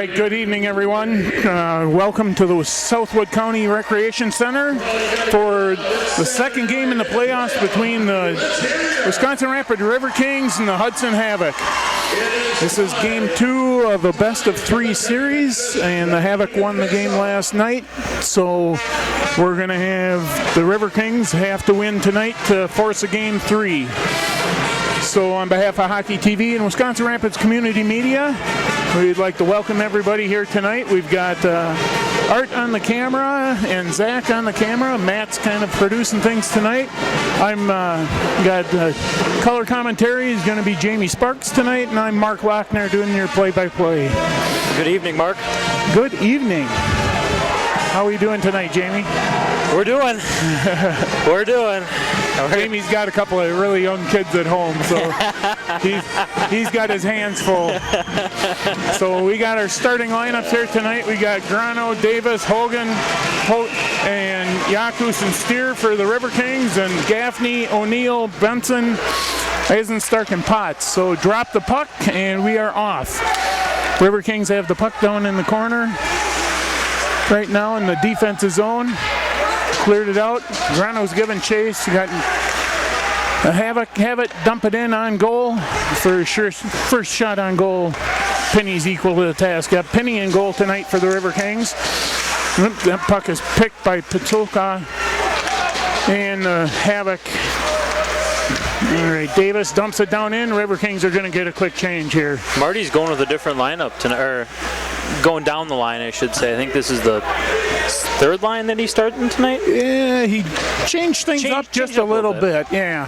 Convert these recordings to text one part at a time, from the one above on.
right, good evening, everyone. Welcome to the Southwood County Recreation Center for the second game in the playoffs between the Wisconsin Rapids Riverkings and the Hudson Havoc. This is game 2 of a best-of-3 series, and the Havoc won the game last night, so we're going to have the Riverkings have to win tonight to force a game 3. So on behalf of Hockey TV and Wisconsin Rapids Community Media, we'd like to welcome everybody here tonight. We've got Art on the camera and Zach on the camera. Matt's kind of producing things tonight. I'm got color commentary is going to be Jamie Sparks tonight, and I'm Mark Lochner doing your play-by-play. Good evening, Mark. Good evening. How are you doing tonight, Jamie? We're doing. Jamie's got a couple of really young kids at home, so he's got his hands full. So we got our starting lineups here tonight. We got Grano, Davis, Hogan, and Yakus and Steer for the Riverkings, and Gaffney, O'Neill, Benson, Eisenstark, and Potts. So drop the puck, and we are off. Riverkings have the puck down in the corner right now in the defensive zone. Cleared it out. Grano's giving chase. You got Havoc, have it, dump it in on goal for sure. First shot on goal. Penny's equal to the task. Got Penny in goal tonight for the Riverkings. That puck is picked by Patuka and Havoc. All right, Davis dumps it down in. Riverkings are going to get a quick change here. Marty's going with a different lineup tonight, or going down the line, I should say. I think this is the third line that he's starting tonight. Yeah, he changed things up just a little bit. Yeah.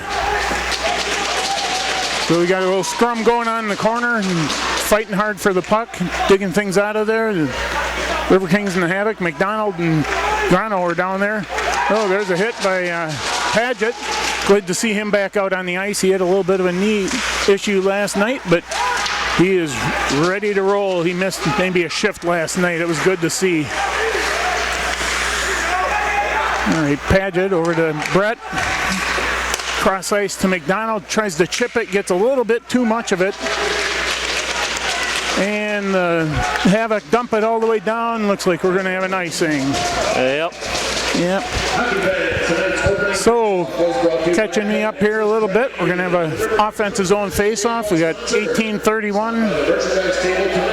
So we got a little scrum going on in the corner and fighting hard for the puck, digging things out of there. The Riverkings and the Havoc, McDonald and Grano are down there. Oh, there's a hit by Paget. Good to see him back out on the ice. He had a little bit of a knee issue last night, but he is ready to roll. He missed maybe a shift last night. It was good to see. All right, Paget over to Brett. Cross ice to McDonald. Tries to chip it. Gets a little bit too much of it. And Havoc dump it all the way down. Looks like we're going to have an icing. Yep. So, catching me up here a little bit, we're going to have an offensive zone face-off. We got 18:31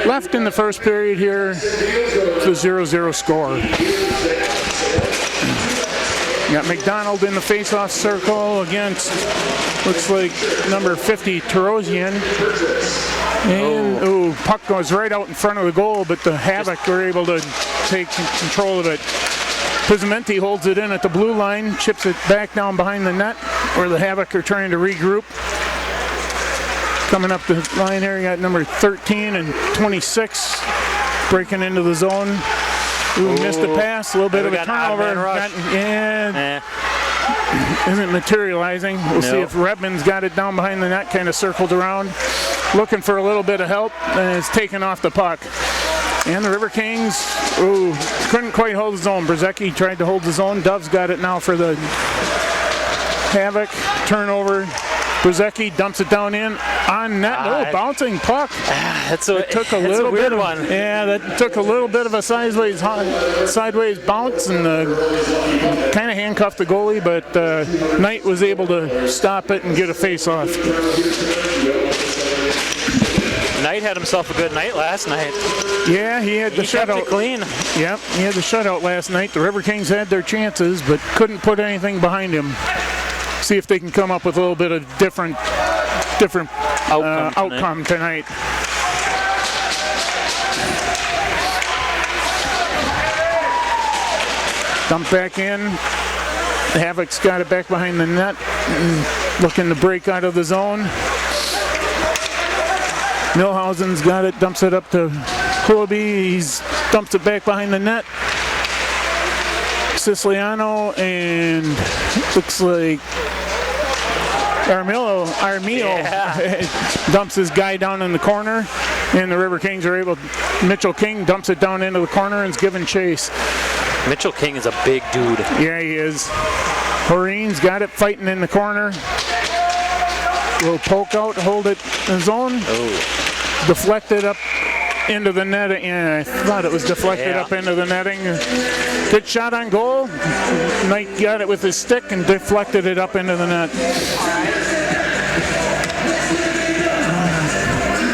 left in the first period here. It's a 0-0 score. We got McDonald in the face-off circle against, looks like, number 50, Tarosian. And, puck goes right out in front of the goal, but the Havoc were able to take control of it. Pizzamenti holds it in at the blue line, chips it back down behind the net, where the Havoc are trying to regroup. Coming up the line here, you got number 13 and 26 breaking into the zone. Missed the pass, a little bit of a turnover. Isn't materializing. We'll see if Redmond's got it down behind the net, kind of circled around. Looking for a little bit of help, and it's taken off the puck. And the Riverkings, couldn't quite hold his own. Brzezicki tried to hold his own. Dove's got it now for the Havoc. Turnover. Brzezicki dumps it down in on net. Bouncing puck. That took a little bit of one. Yeah, that took a little bit of a sideways bounce and kind of handcuffed the goalie, but Knight was able to stop it and get a face-off. Knight had himself a good night last night. Yeah, he had the shutout. Kept it clean. Yep, he had the shutout last night. The Riverkings had their chances, but couldn't put anything behind him. See if they can come up with a little bit of different outcome tonight. Dump back in. Havoc's got it back behind the net, looking to break out of the zone. Milhausen's got it, dumps it up to Hullaby. He's dumps it back behind the net. Siciliano, and looks like Armillo dumps his guy down in the corner, and the Riverkings are able. Mitchell King dumps it down into the corner and is given chase. Mitchell King is a big dude. Yeah, he is. Horeen's got it fighting in the corner. Little poke out, hold it in zone. Deflected up into the net, and I thought it was deflected up into the netting. Good shot on goal. Knight got it with his stick and deflected it up into the net.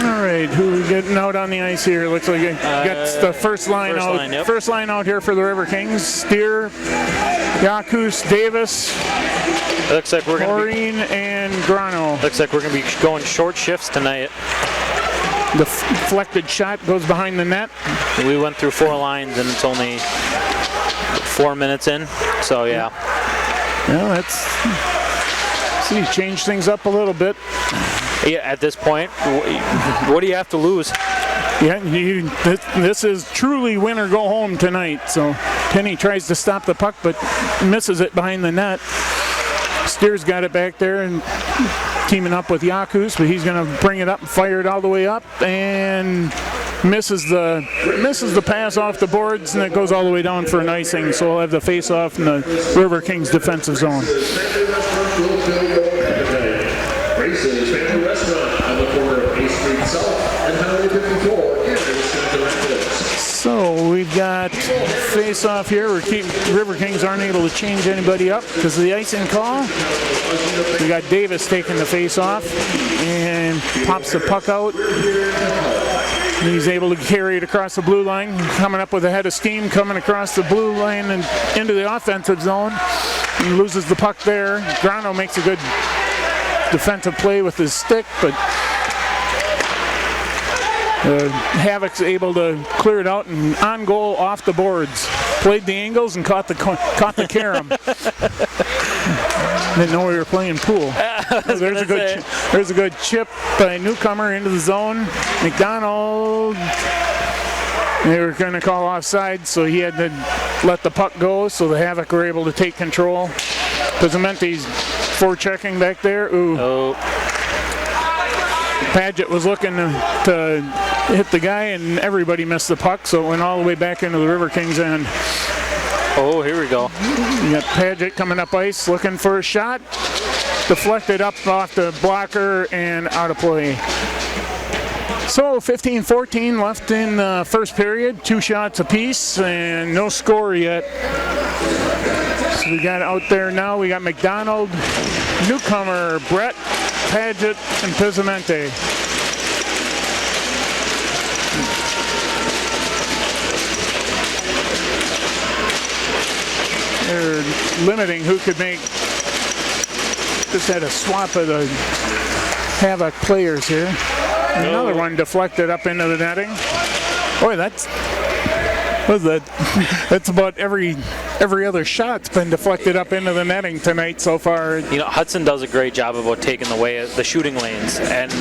All right, who are getting out on the ice here? Looks like it gets the first line out. First line out here for the Riverkings. Steer, Yakus, Davis, Looks like we're going to Maureen, and Grano. Looks like we're going to be going short shifts tonight. The deflected shot goes behind the net. We went through 4 lines and it's only 4 minutes in. So yeah. Well, let's see, change things up a little bit. Yeah, at this point, what do you have to lose? Yeah, this is truly win or go home tonight. So Penny tries to stop the puck, but misses it behind the net. Steers got it back there and teaming up with Yakus, but he's going to bring it up and fire it all the way up, and misses the pass off the boards, and it goes all the way down for an icing. So we'll have the face-off in the Riverkings defensive zone. So we've got face-off here. Riverkings aren't able to change anybody up because of the icing call. We got Davis taking the face-off and pops the puck out. He's able to carry it across the blue line, coming up with a head of steam, coming across the blue line and into the offensive zone. He loses the puck there. Grano makes a good defensive play with his stick, but Havoc's able to clear it out and on goal off the boards. Played the angles and caught the carom. Didn't know we were playing pool. There's a good chip by Newcomer into the zone. McDonald, they were going to call offside, so he had to let the puck go, so the Havoc were able to take control. Pizzimente's forechecking back there. Ooh. Oh. Paget was looking to hit the guy, and everybody missed the puck, so it went all the way back into the Riverkings end. Oh, here we go. You got Paget coming up ice, looking for a shot. Deflected up off the blocker and out of play. So 15-14 left in the first period. 2 shots apiece and no score yet. So we got out there now. We got McDonald, Newcomer, Brett, Paget, and Pizzimente. They're limiting who could make. Just had a swap of the Havoc players here. Another one deflected up into the netting. Boy, that's about every other shot's been deflected up into the netting tonight so far. You know, Hudson does a great job about taking away the shooting lanes, and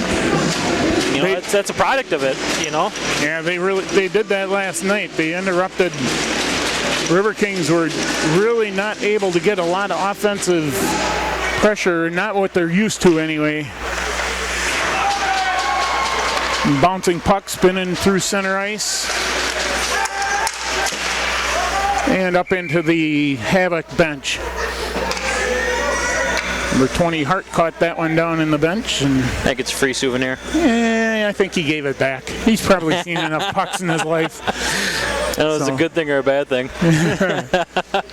you know that's a product of it. You know. Yeah, they did that last night. They interrupted. Riverkings were really not able to get a lot of offensive pressure, not what they're used to anyway. Bouncing puck spinning through center ice. And up into the Havoc bench. Number 20 Hart caught that one down in the bench. And I think it's a free souvenir. Yeah, I think he gave it back. He's probably seen enough pucks in his life. I don't know if it's a good thing or a bad thing.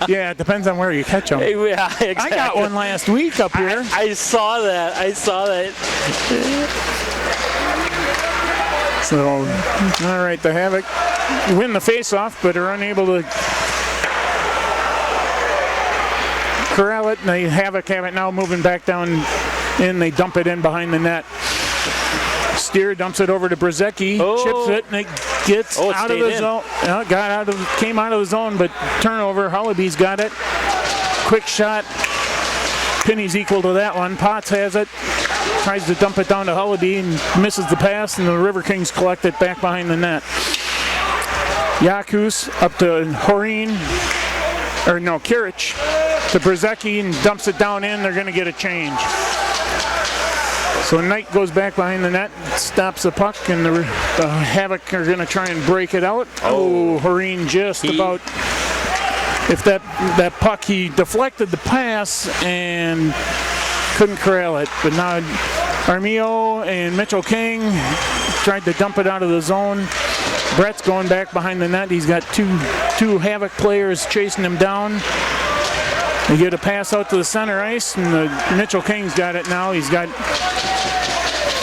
Yeah, it depends on where you catch them. Yeah, exactly. I got one last week up here. I saw that. So, all right, the Havoc win the face-off, but are unable to corral it. And the Havoc have it now moving back down in. They dump it in behind the net. Steer dumps it over to Brzezicki, chips it, and it gets out of the zone. Came out of the zone, but turnover. Holliby's got it. Quick shot. Penny's equal to that one. Potts has it. Tries to dump it down to Hullaby and misses the pass, and the Riverkings collect it back behind the net. Yakus up to Kirich to Brzezicki and dumps it down in. They're going to get a change. So Knight goes back behind the net, stops the puck, and the Havoc are going to try and break it out. Horeen just about. If that puck, he deflected the pass and couldn't corral it. But now Armio and Mitchell King tried to dump it out of the zone. Brett's going back behind the net. He's got two Havoc players chasing him down. They get a pass out to the center ice, and the Mitchell King's got it now. He's got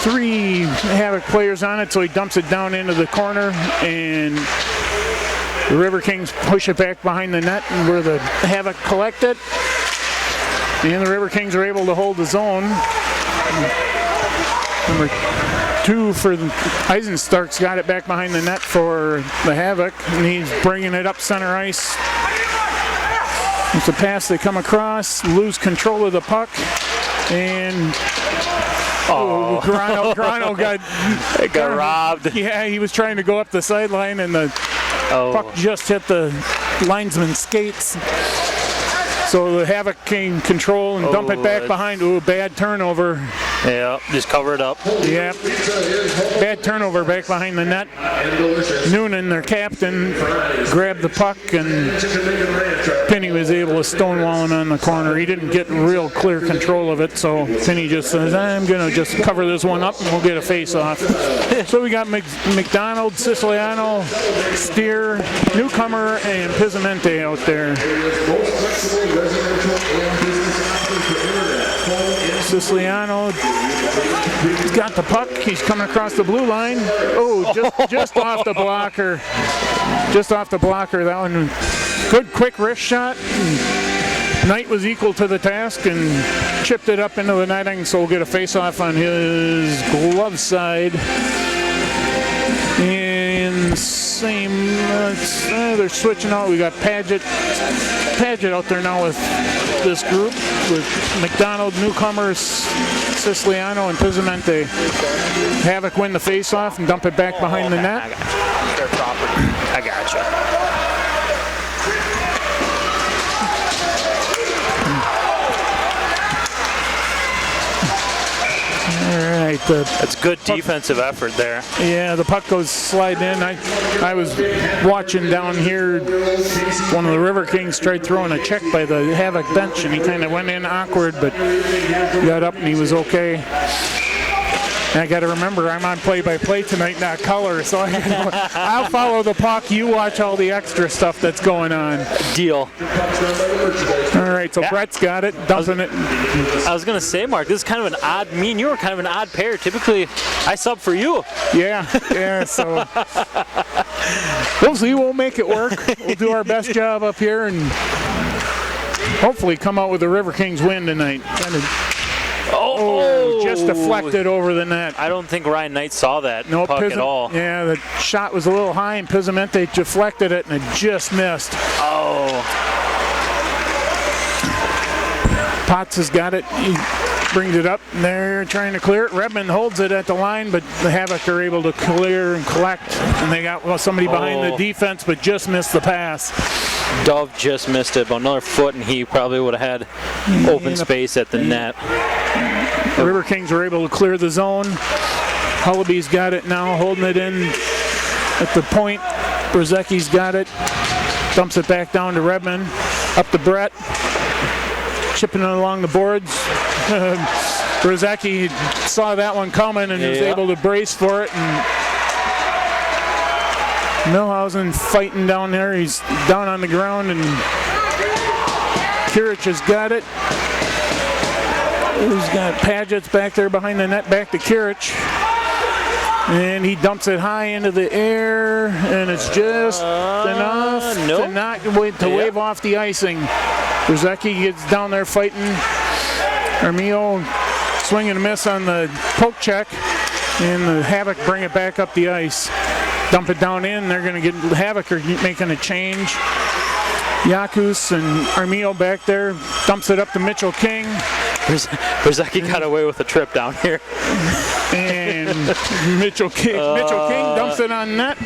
3 Havoc players on it, so he dumps it down into the corner, and the Riverkings push it back behind the net, and where the Havoc collect it. And the Riverkings are able to hold the zone. Number 2 for Eisenstark's got it back behind the net for the Havoc, and he's bringing it up center ice. It's a pass, they come across, lose control of the puck, and Grano got robbed. Yeah, he was trying to go up the sideline, and the puck just hit the linesman's skates. So the Havoc can control and dump it back behind. Ooh, bad turnover. Yeah, just cover it up. Yeah, bad turnover back behind the net. Noonan, their captain, grabbed the puck, and Penny was able to stonewall him on the corner. He didn't get real clear control of it, so Penny just says, I'm going to just cover this one up and we'll get a face-off. So we got McDonald, Siciliano, Steer, Newcomer, and Pizzamente out there. Siciliano got the puck. He's coming across the blue line. Oh, just off the blocker. Just off the blocker. That one, good quick wrist shot. Knight was equal to the task and chipped it up into the netting, so we'll get a face-off on his glove side. And same, they're switching out. We got Paget out there now with this group with McDonald, Newcomers, Siciliano, and Pizzamente. Havoc win the face-off and dump it back behind the net. I gotcha. All right, that's good defensive effort there. Yeah, the puck goes sliding in. I was watching down here. One of the Riverkings tried throwing a check by the Havoc bench, and he kind of went in awkward, but got up and he was okay. And I got to remember, I'm on play-by-play tonight, not color, so I'll follow the puck. You watch all the extra stuff that's going on. Deal. All right, so Brett's got it, dumping it. I was going to say, Mark, this is kind of an odd, me and you are kind of an odd pair. Typically, I sub for you. Yeah, so we'll see. We'll make it work. We'll do our best job up here and hopefully come out with the Riverkings win tonight. Just deflected over the net. I don't think Ryan Knight saw that puck at all. Yeah, the shot was a little high, and Pizzamente deflected it, and it just missed. Potts has got it. He brings it up, and they're trying to clear it. Redmond holds it at the line, but the Havoc are able to clear and collect, and they got somebody behind the defense, but just missed the pass. Dove just missed it, about another foot, and he probably would have had open space at the net. The Riverkings were able to clear the zone. Hullaby's got it now, holding it in at the point. Brzezicki's got it. Dumps it back down to Redmond. Up to Brett. Chipping it along the boards. Brzezicki saw that one coming and was able to brace for it. And Milhausen fighting down there. He's down on the ground, and Kirich has got it. He's got Paget's back there behind the net, back to Kirich. And he dumps it high into the air, and it's just enough to wave off the icing. Brzezicki gets down there fighting. Armillo swing and a miss on the poke check, and the Havoc bring it back up the ice. Dump it down in. They're going to get Havoc are making a change. Yakus and Armillo back there, dumps it up to Mitchell King. Brzezicki got away with a trip down here. And Mitchell King dumps it on net.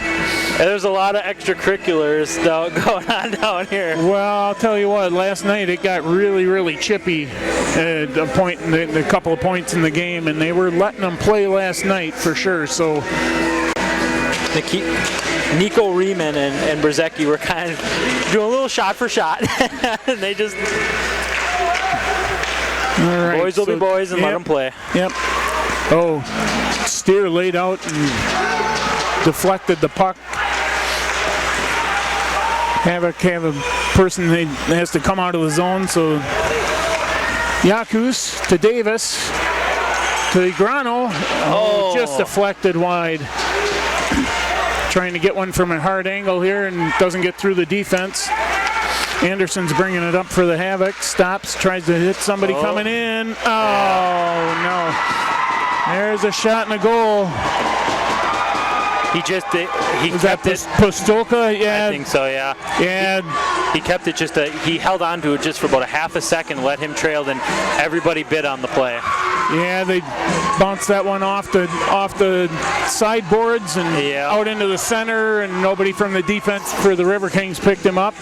There's a lot of extracurriculars going on down here. Well, I'll tell you what, last night it got really, really chippy at a couple of points in the game, and they were letting them play last night for sure. So Nico Riemann and Brzezicki were kind of doing a little shot for shot. And they just... All right, boys will be boys and let them play. Yep. Oh, Steer laid out and deflected the puck Havoc have a person that has to come out of the zone, so Yakus to Davis to Grano. Just deflected wide. Trying to get one from a hard angle here and doesn't get through the defense. Anderson's bringing it up for the Havoc. Stops, tries to hit somebody coming in. Oh, no. There's a shot and a goal. He kept it. Postolka? Yeah. I think so, yeah. Yeah. He kept it he held on to it just for about a half a second, let him trail, then everybody bid on the play. Yeah, they bounced that one off the sideboards and out into the center, and nobody from the defense for the Riverkings picked him up.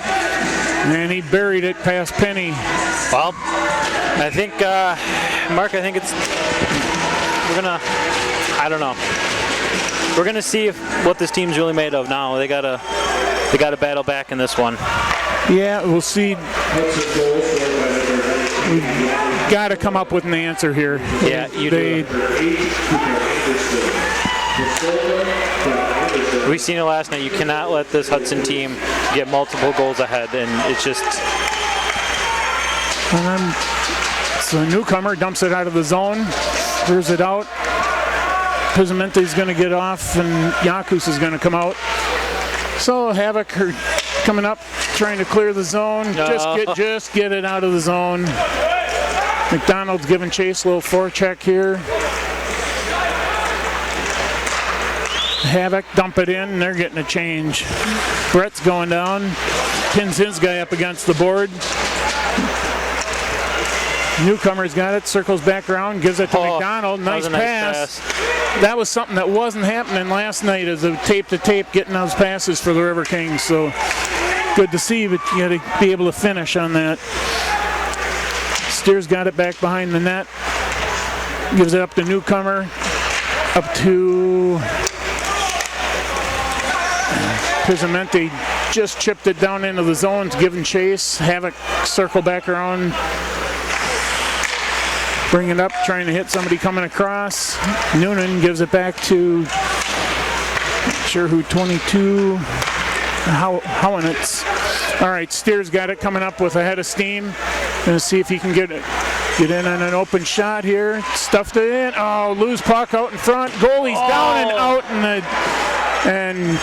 And he buried it past Penny. Well, I think, Mark, I don't know. We're gonna see what this team's really made of now. They gotta battle back in this one. Yeah, we'll see. We've got to come up with an answer here. Yeah, do. We've seen it last night. You cannot let this Hudson team get multiple goals ahead, and it's just. So the newcomer dumps it out of the zone, clears it out. Pizzimente's going to get off, and Yakus is going to come out. So Havoc are coming up, trying to clear the zone. Just get it out of the zone. McDonald's giving chase, a little forecheck here. Havoc dump it in, and they're getting a change. Brett's going down, pins his guy up against the board. Newcomer's got it, circles back around, gives it to McDonald. Nice pass. That was something that wasn't happening last night, as a tape-to-tape getting those passes for the Riverkings. So good to see, but you got to be able to finish on that. Steers got it back behind the net. Gives it up to Newcomer. Up to Pizzimente. Just chipped it down into the zone, giving chase. Havoc circle back around. Bring it up, trying to hit somebody coming across. Noonan gives it back to, not sure who, 22, Howenitz. All right, Steers got it coming up with a head of steam. Gonna see if he can get in on an open shot here. Stuffed it in. Oh, loose puck out in front. Goalie's down and out, and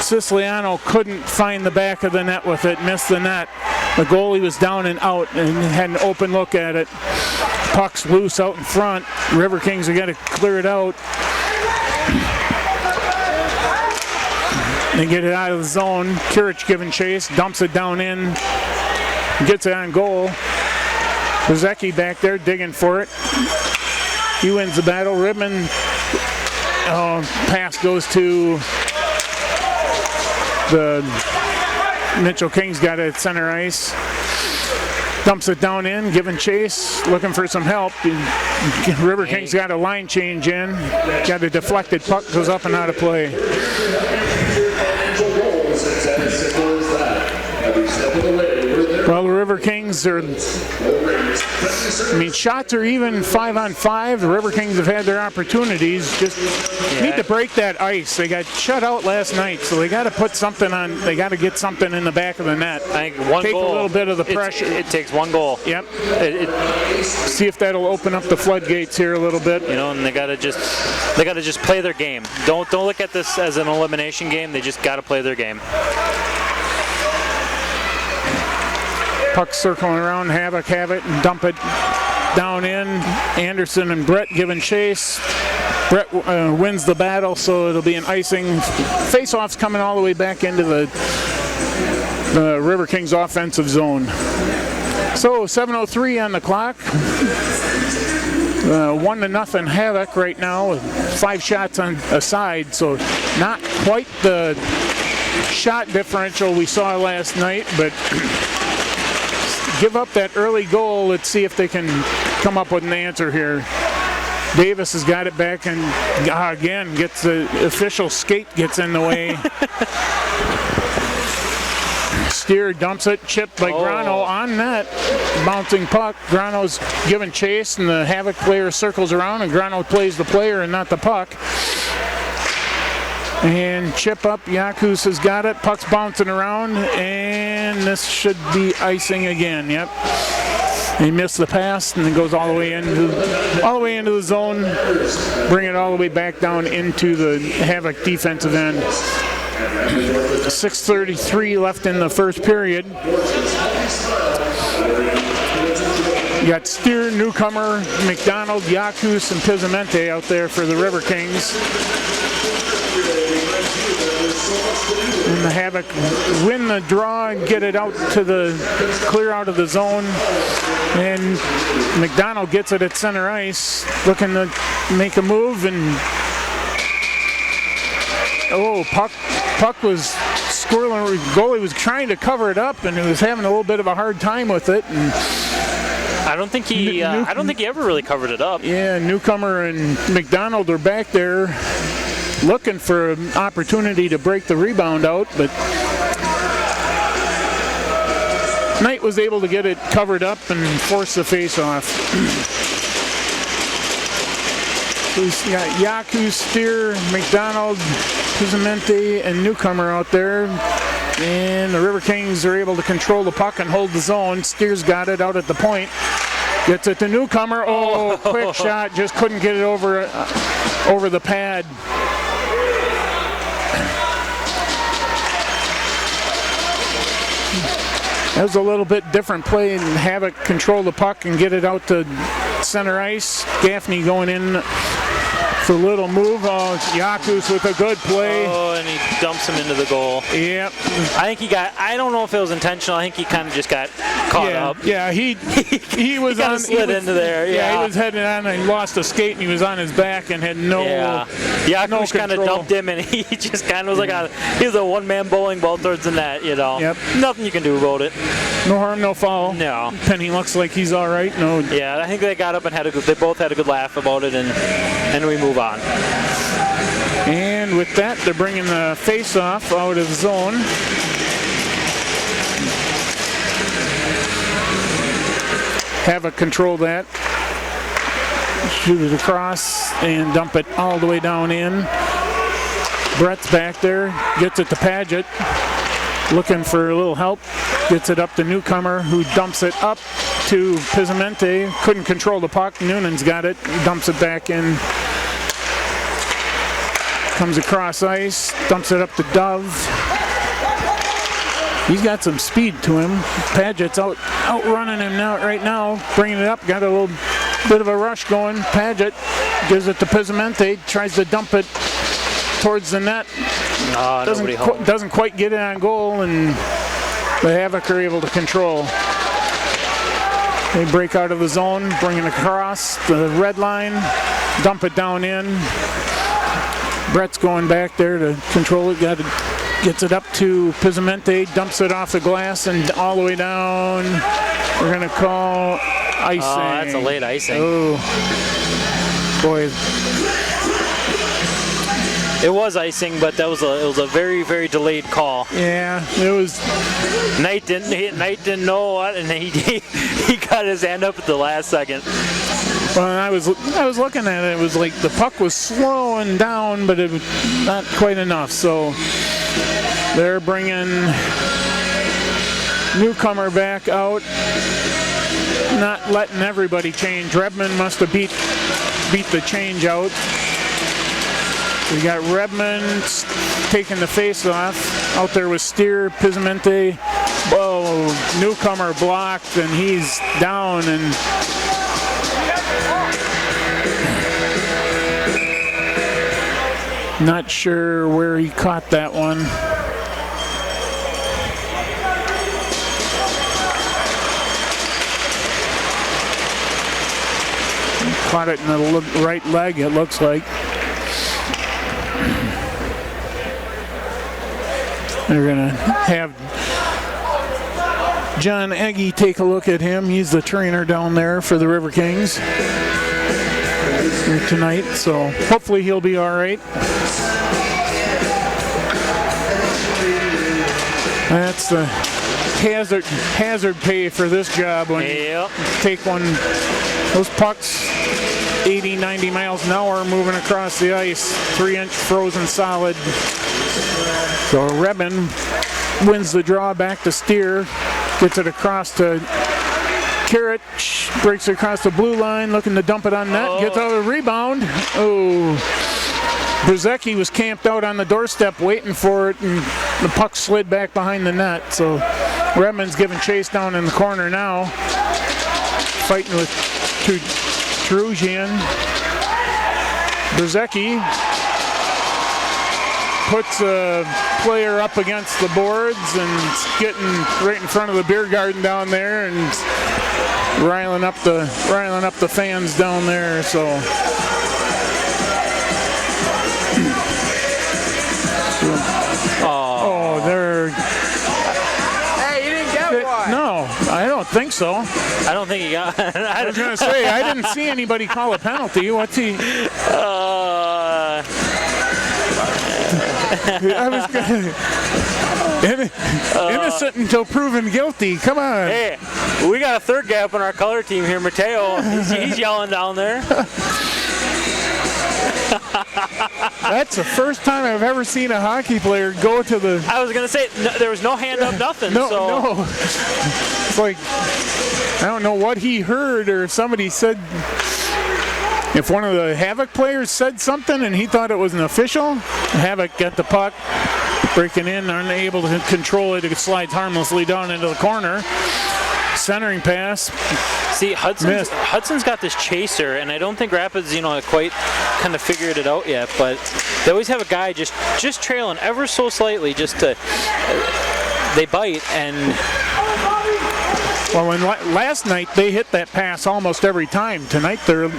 Siciliano couldn't find the back of the net with it, missed the net. The goalie was down and out and had an open look at it. Puck's loose out in front. Riverkings are going to clear it out. They get it out of the zone. Kirich giving chase, dumps it down in, gets it on goal. Kozecki back there digging for it. He wins the battle. Ribman, pass goes to the Mitchell Kings, got it at center ice. Dumps it down in, giving chase, looking for some help. Riverkings got a line change in. Got a deflected puck, goes up and out of play. Well, the Riverkings are, shots are even 5-on-5. The Riverkings have had their opportunities. Just need to break that ice. They got shut out last night, so they got to put something on. They got to get something in the back of the net. I think one Take goal, a little bit of the pressure. It takes one goal. Yep. See if that'll open up the floodgates here a little bit. And they got to just play their game. Don't look at this as an elimination game. They just got to play their game. Puck circling around, Havoc have it and dump it down in. Anderson and Brett giving chase. Brett wins the battle, so it'll be an icing. Face-off's coming all the way back into the Riverkings offensive zone. So 7:03 on the clock. 1-0 Havoc right now with 5 shots on a side, so not quite the shot differential we saw last night, but give up that early goal. Let's see if they can come up with an answer here. Davis has got it back and again gets the official skate gets in the way. Steer dumps it, chipped by Grano on net. Bouncing puck. Grano's giving chase and the Havoc player circles around and Grano plays the player and not the puck. And chip up, Yakus has got it. Puck's bouncing around, and this should be icing again. Yep. He missed the pass, and it goes all the way into the zone. Bring it all the way back down into the Havoc defensive end. 6:33 left in the first period. You got Steer, Newcomer, McDonald, Yakus, and Pizzamente out there for the Riverkings. And the Havoc win the draw and get it out to the clear out of the zone. And McDonald gets it at center ice, looking to make a move, and puck was squirreling. Goalie was trying to cover it up, and he was having a little bit of a hard time with it. And I don't think he ever really covered it up. Yeah, Newcomer and McDonald are back there looking for an opportunity to break the rebound out, but Knight was able to get it covered up and force the face-off. So we've got Yaku, Steer, McDonald, Pizzamente, and Newcomer out there. And the Riverkings are able to control the puck and hold the zone. Steer's got it out at the point. Gets it to Newcomer. Oh, quick shot. Just couldn't get it over the pad. That was a little bit different play, and Havoc control the puck and get it out to center ice. Gaffney going in for a little move. Oh, Yakus with a good play. Oh, and he dumps him into the goal. Yep. I don't know if it was intentional. I think he kind of just got caught up. Yeah, he was he slid into there. Yeah, he was heading on and lost a skate, and he was on his back and had no. Yeah, Yakus kind of dumped him, and he just kind of was like he was a one-man bowling ball towards the net. You know. Yep. Nothing you can do about it. No harm, no foul. No. Penny looks like he's all right. No. Yeah, I think they got up and they both had a good laugh about it, and we move on. And with that, they're bringing the face-off out of the zone. Havoc control that. Shoot it across and dump it all the way down in. Brett's back there, gets it to Paget. Looking for a little help. Gets it up to Newcomer, who dumps it up to Pizzamente. Couldn't control the puck. Noonan's got it. Dumps it back in. Comes across ice. Dumps it up to Dove. He's got some speed to him. Paget's outrunning him right now. Bringing it up. Got a little bit of a rush going. Paget gives it to Pizzamente. Tries to dump it towards the net. Doesn't quite get it on goal, and the Havoc are able to control. They break out of the zone, bring it across the red line, dump it down in. Brett's going back there to control it. Gets it up to Pizzamente, dumps it off the glass and all the way down. We're going to call icing. Oh, that's a late icing. Oh, boy. It was icing, but it was a very, very delayed call. Yeah, it was. Knight didn't know what, and he got his hand up at the last second. Well, I was looking at it. It was like the puck was slowing down, but it was not quite enough. So they're bringing Newcomer back out, not letting everybody change. Redmond must have beat the change out. We got Redmond taking the face off. Out there with Steer, Pizzamente. Whoa, Newcomer blocked, and he's down. And not sure where he caught that one. He caught it in the right leg, it looks like. They're going to have John Egge take a look at him. He's the trainer down there for the Riverkings here tonight, so hopefully he'll be all right. That's the hazard pay for this job when you take one. Those pucks 80, 90 miles an hour moving across the ice. 3-inch frozen solid. So Redmond wins the draw back to Steer. Gets it across to Kirich. Breaks it across the blue line, looking to dump it on net. Gets out of the rebound. Oh. Brzezicki was camped out on the doorstep waiting for it, and the puck slid back behind the net. So Redmond's giving chase down in the corner now. Fighting with Terujian. Brzezicki puts a player up against the boards and getting right in front of the beer garden down there and riling up the fans down there. So they're. Hey, you didn't get one. No, I don't think so. I don't think he got. I was gonna say I didn't see anybody call a penalty. What's he? I was gonna. Innocent until proven guilty. Come on. Hey, we got a third guy up on our color team here, Mateo. He's yelling down there. That's the first time I've ever seen a hockey player go to the. I was gonna say there was no hand up, nothing. No. It's like I don't know what he heard, or if somebody said. If one of the Havoc players said something and he thought it was an official, Havoc got the puck, breaking in, unable to control it. It slides harmlessly down into the corner. Centering pass. See, Hudson's got this chaser, and I don't think Rapids, quite kind of figured it out yet. But they always have a guy just trailing ever so slightly, just to they bite and. Well, last night they hit that pass almost every time. Tonight they're a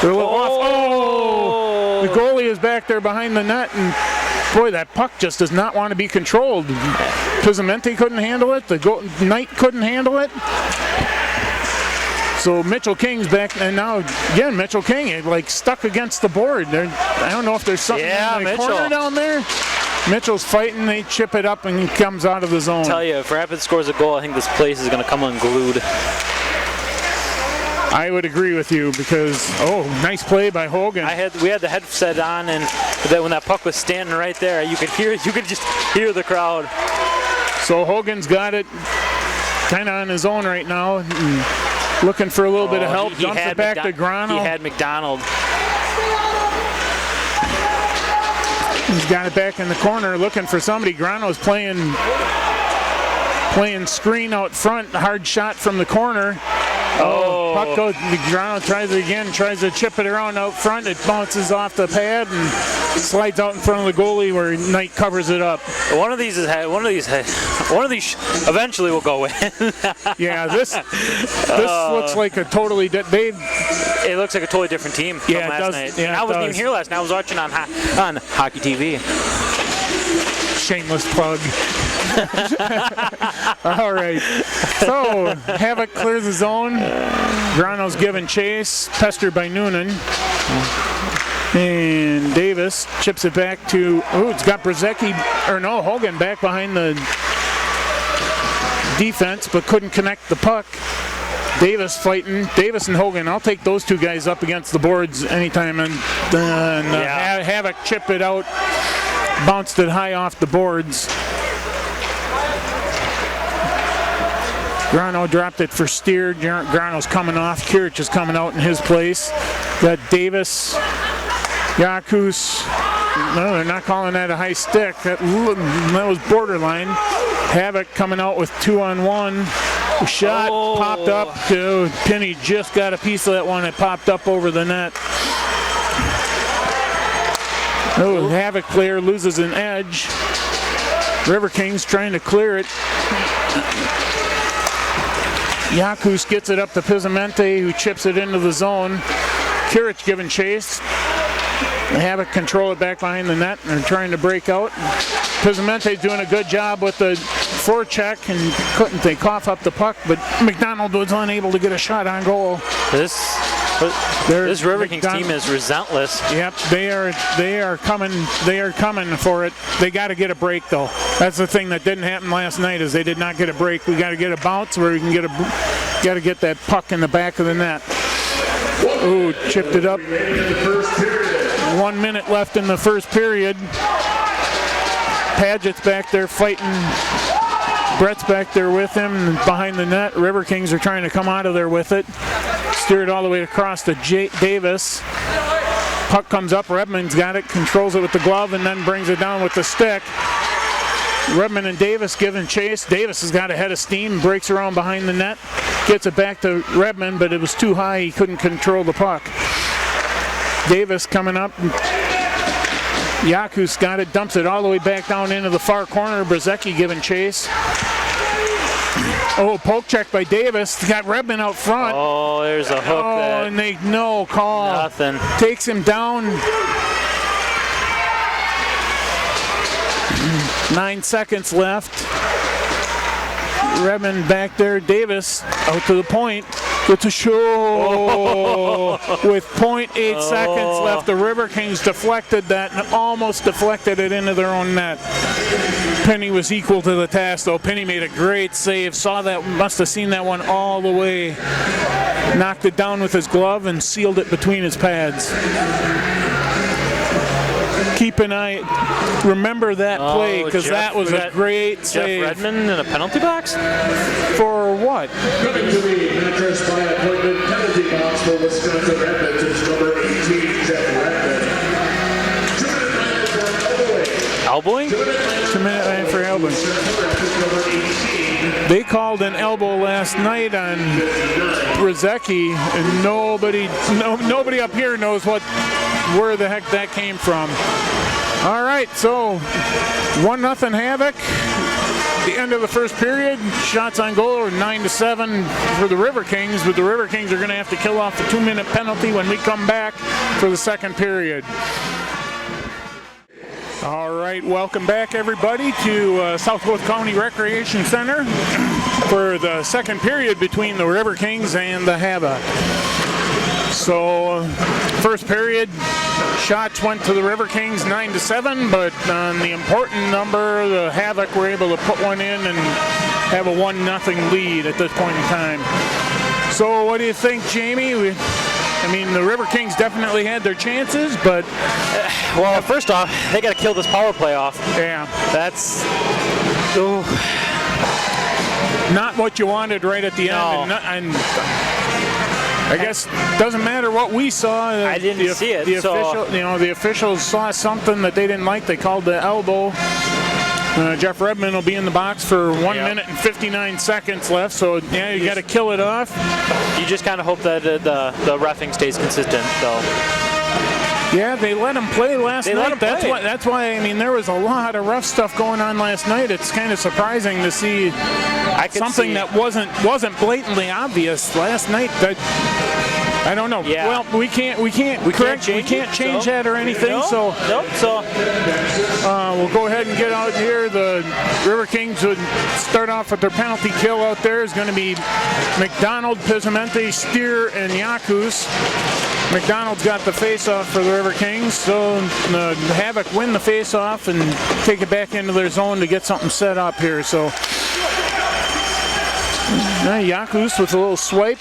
little off. Oh! The goalie is back there behind the net, and boy, that puck just does not want to be controlled. Pizzimente couldn't handle it. The Knight couldn't handle it. So Mitchell King's back, and now again Mitchell King stuck against the board. I don't know if there's something in the corner down there. Mitchell's fighting. They chip it up, and he comes out of the zone. I tell you, if Rapids scores a goal, I think this place is going to come unglued. I would agree with you because nice play by Hogan. We had the headset on, and when that puck was standing right there, you could just hear the crowd. So Hogan's got it kind of on his own right now, looking for a little bit of help. Dumps it back to Grano. He had McDonald. He's got it back in the corner, looking for somebody. Grano's playing screen out front. Hard shot from the corner. Puck goes. Grano tries it again. Tries to chip it around out front. It bounces off the pad and slides out in front of the goalie, where Knight covers it up. One of these eventually will go in. Yeah, this looks like a totally. It looks like a totally different team from last night. Yeah, I wasn't even here last night. I was watching on Hockey TV. Shameless plug. All right. So Havoc clears the zone. Grano's giving chase, pestered by Noonan. And Davis chips it back to. It's got Hogan back behind the defense, but couldn't connect the puck. Davis fighting. Davis and Hogan. I'll take those two guys up against the boards anytime. And Havoc chip it out. Bounced it high off the boards. Grano dropped it for Steer. Grano's coming off. Kirich is coming out in his place. Got Davis. Yakus. No, they're not calling that a high stick. That was borderline. Havoc coming out with 2-on-1. Shot popped up. Penny just got a piece of that one. It popped up over the net. Havoc player loses an edge. Riverkings trying to clear it. Yakus gets it up to Pizzimente, who chips it into the zone. Kirich giving chase. Havoc control it back behind the net, and they're trying to break out. Pizzimente's doing a good job with the forecheck, and they cough up the puck, but McDonald was unable to get a shot on goal. This Riverkings team is relentless. Yep, they are coming for it. They got to get a break though. That's the thing that didn't happen last night, is they did not get a break. We got to get a bounce where we can got to get that puck in the back of the net. Ooh, chipped it up. 1 minute left in the first period. Padgett's back there fighting. Brett's back there with him behind the net. Riverkings are trying to come out of there with it. Steered all the way across to Davis. Puck comes up. Redmond's got it, controls it with the glove, and then brings it down with the stick. Redmond and Davis giving chase. Davis has got a head of steam, breaks around behind the net, gets it back to Redmond, but it was too high. He couldn't control the puck. Davis coming up. Yakus got it, dumps it all the way back down into the far corner. Brzezicki giving chase. Oh, poke check by Davis. Got Redmond out front. Oh, there's a hook. Oh, and they no call. Nothing. Takes him down. 9 seconds left. Redmond back there. Davis out to the point. Gets a show with 0.8 seconds left. The Riverkings deflected that and almost deflected it into their own net. Penny was equal to the task, though. Penny made a great save. Saw that, must have seen that one all the way. Knocked it down with his glove and sealed it between his pads. Keep an eye. Remember that play, because that was a great save. Jeff Redmond in a penalty box? For what? Coming to the mattress by appointment penalty box for Wisconsin Rapids is number 18, Jeff Redmond. 2 minute Elbowing? line for 2 minute line for elbowing. They called an elbow last night on Brzezicki, and nobody up here knows where the heck that came from. All right, so 1-0 Havoc. The end of the first period, shots on goal are 9-7 for the Riverkings, but the Riverkings are going to have to kill off the 2-minute penalty when we come back for the second period. All right, welcome back everybody to Southwest County Recreation Center for the second period between the Riverkings and the Havoc. So, first period, shots went to the Riverkings 9-7, but on the important number, the Havoc were able to put one in and have a 1-0 lead at this point in time. So, what do you think, Jamie? I mean, the Riverkings definitely had their chances, but... Well, first off, they got to kill this power play off. Yeah. That's... Not what you wanted right at the end. And I guess it doesn't matter what we saw. I didn't see it. The officials saw something that they didn't like. They called the elbow. Jeff Redmond will be in the box for 1 minute and 59 seconds left. So yeah, you got to kill it off. You just kind of hope that the reffing stays consistent, though. Yeah, they let him play last night. That's why. I mean, there was a lot of rough stuff going on last night. It's kind of surprising to see something that wasn't blatantly obvious last night. I don't know. Yeah. Well, we can't change that or anything. Nope. So we'll go ahead and get out here. The Riverkings would start off with their penalty kill out there. Is going to be McDonald, Pizzamente, Steer, and Yakus. McDonald's got the face-off for the Riverkings, so the Havoc win the face-off and take it back into their zone to get something set up here. So Yakus with a little swipe,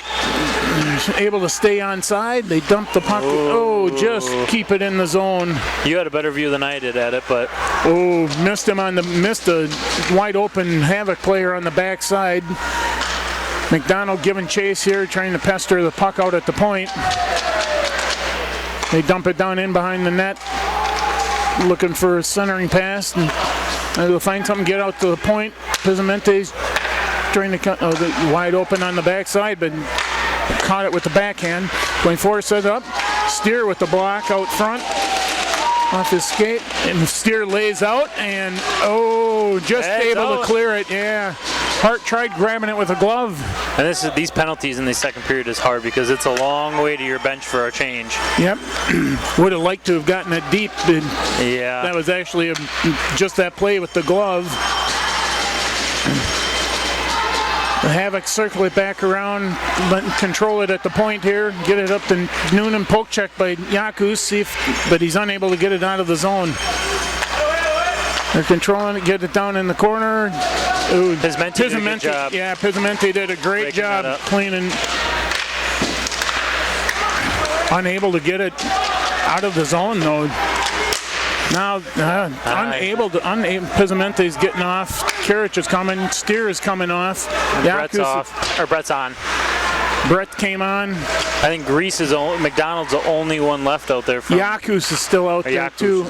able to stay onside. They dump the puck. Just keep it in the zone. You had a better view than I did at it, but missed a wide open Havoc player on the backside. McDonald giving chase here, trying to pester the puck out at the point. They dump it down in behind the net, looking for a centering pass, and they'll find something, get out to the point. Pizzimente's trying to cut wide open on the backside, but caught it with the backhand. 24 set up. Steer with the block out front. Off his skate, and Steer lays out, and just able to clear it. Yeah, Hart tried grabbing it with a glove. And these penalties in the second period is hard because it's a long way to your bench for a change. Yep, would have liked to have gotten it deep. Yeah, that was actually just that play with the glove. The Havoc circle it back around, control it at the point here, get it up to Noonan, poke check by Yakus, but he's unable to get it out of the zone. They're controlling it, get it down in the corner. Pizzimente, Pizzimente did a great job cleaning. unable to get it out of the zone though. Now Pizzimente's getting off. Kirich is coming. Steer is coming off. Brett's off. Or Brett's on. Brett came on. I think McDonald's the only one left out there. Yakus is still out there too.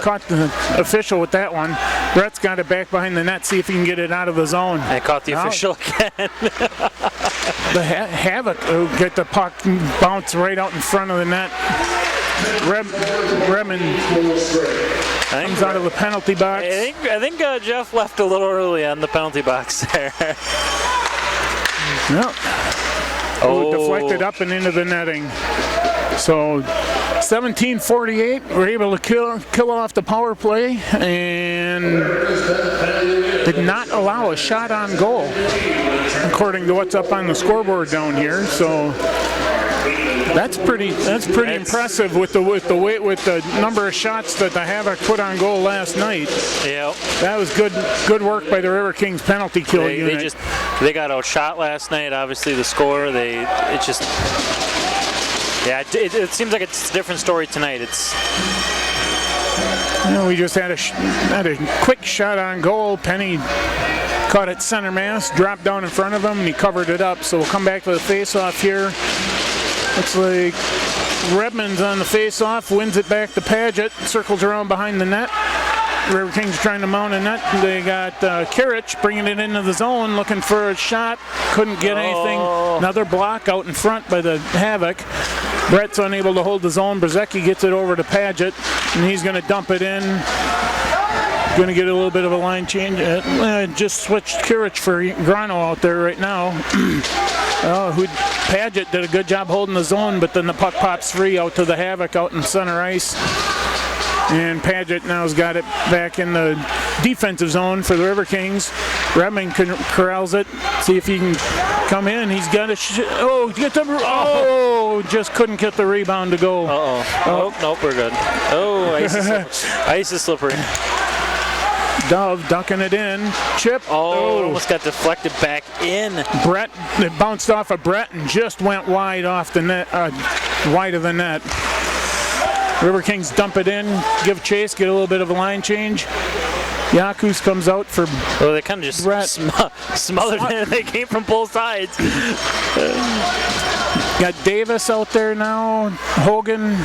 Caught the official with that one. Brett's got it back behind the net. See if he can get it out of the zone. I caught the official again. The Havoc get the puck, bounce right out in front of the net. Redmond comes out of the penalty box. I think Jeff left a little early on the penalty box there. Yep. Deflected up and into the netting. So 17:48, we're able to kill off the power play and did not allow a shot on goal, according to what's up on the scoreboard down here. So that's pretty impressive with the number of shots that the Havoc put on goal last night. Yeah, that was good work by the Riverkings penalty kill unit. They got outshot last night. Obviously, the score it seems like it's a different story tonight. We just had a quick shot on goal. Penny caught it center mass, dropped down in front of him, and he covered it up. So we'll come back to the face-off here. Looks like Redmond's on the face-off, wins it back to Paget, circles around behind the net. Riverkings trying to mount a net. They got Kirich bringing it into the zone, looking for a shot. Couldn't get anything. Another block out in front by the Havoc. Brett's unable to hold the zone. Brzezicki gets it over to Paget, and he's going to dump it in. Going to get a little bit of a line change. Just switched Kirich for Grano out there right now. Paget did a good job holding the zone, but then the puck pops free out to the Havoc out in center ice. And Paget now's got it back in the defensive zone for the Riverkings. Redmond corrals it. See if he can come in. He's got a just couldn't get the rebound to go. Nope, we're good. Ice is slippery. Dove ducking it in. Chip. Almost got deflected back in. Brett, it bounced off of Brett and just went wide off the net, wide of the net. Riverkings dump it in, give chase, get a little bit of a line change. Yakus comes out for they kind of just smothered it. They came from both sides. Got Davis out there now. Hogan,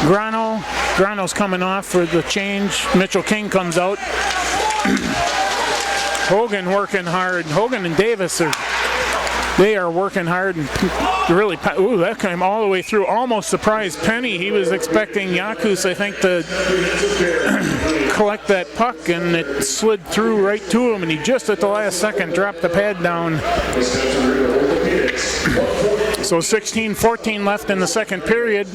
Grano. Grano's coming off for the change. Mitchell King comes out. Hogan working hard. Hogan and Davis are working hard and really. That came all the way through. Almost surprised Penny. He was expecting Yakus, I think, to collect that puck, and it slid through right to him, and he just at the last second dropped the pad down. So 16-14 left in the second period.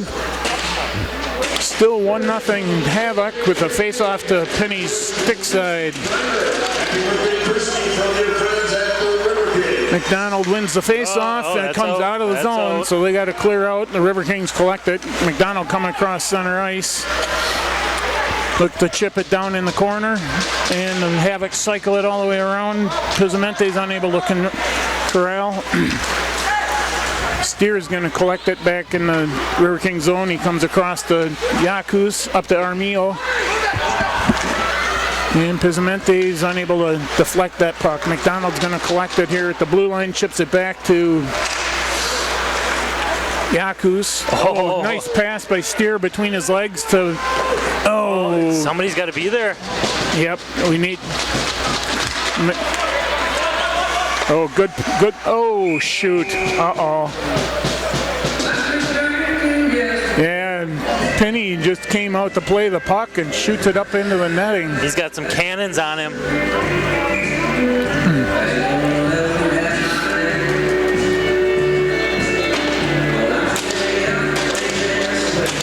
Still 1-0 Havoc with a face-off to Penny's stick side. McDonald wins the face-off and it comes out of the zone, so they got to clear out. The Riverkings collect it. McDonald coming across center ice. Look to chip it down in the corner, and the Havoc cycle it all the way around. Pizzimente's unable to corral. Steer is going to collect it back in the Riverkings zone. He comes across to Yakus, up to Armillo. And Pizzimente is unable to deflect that puck. McDonald's going to collect it here at the blue line, chips it back to Yakus. Nice pass by Steer between his legs to... Somebody's got to be there. Yep, we need... good. Oh, shoot. Yeah, Penny just came out to play the puck and shoots it up into the netting. He's got some cannons on him.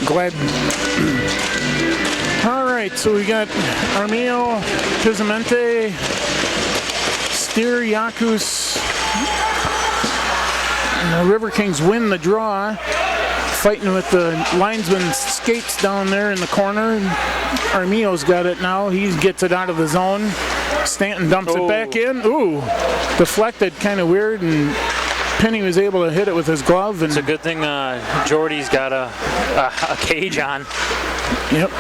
Glad. All right, so we got Armillo, Pizzimente, Steer, Yakus. And the Riverkings win the draw. Fighting with the linesman skates down there in the corner. Armillo's got it now. He gets it out of the zone. Stanton dumps it back in. Deflected, kind of weird, and Penny was able to hit it with his glove. And It's a good thing Jordy's got a cage on. Yep.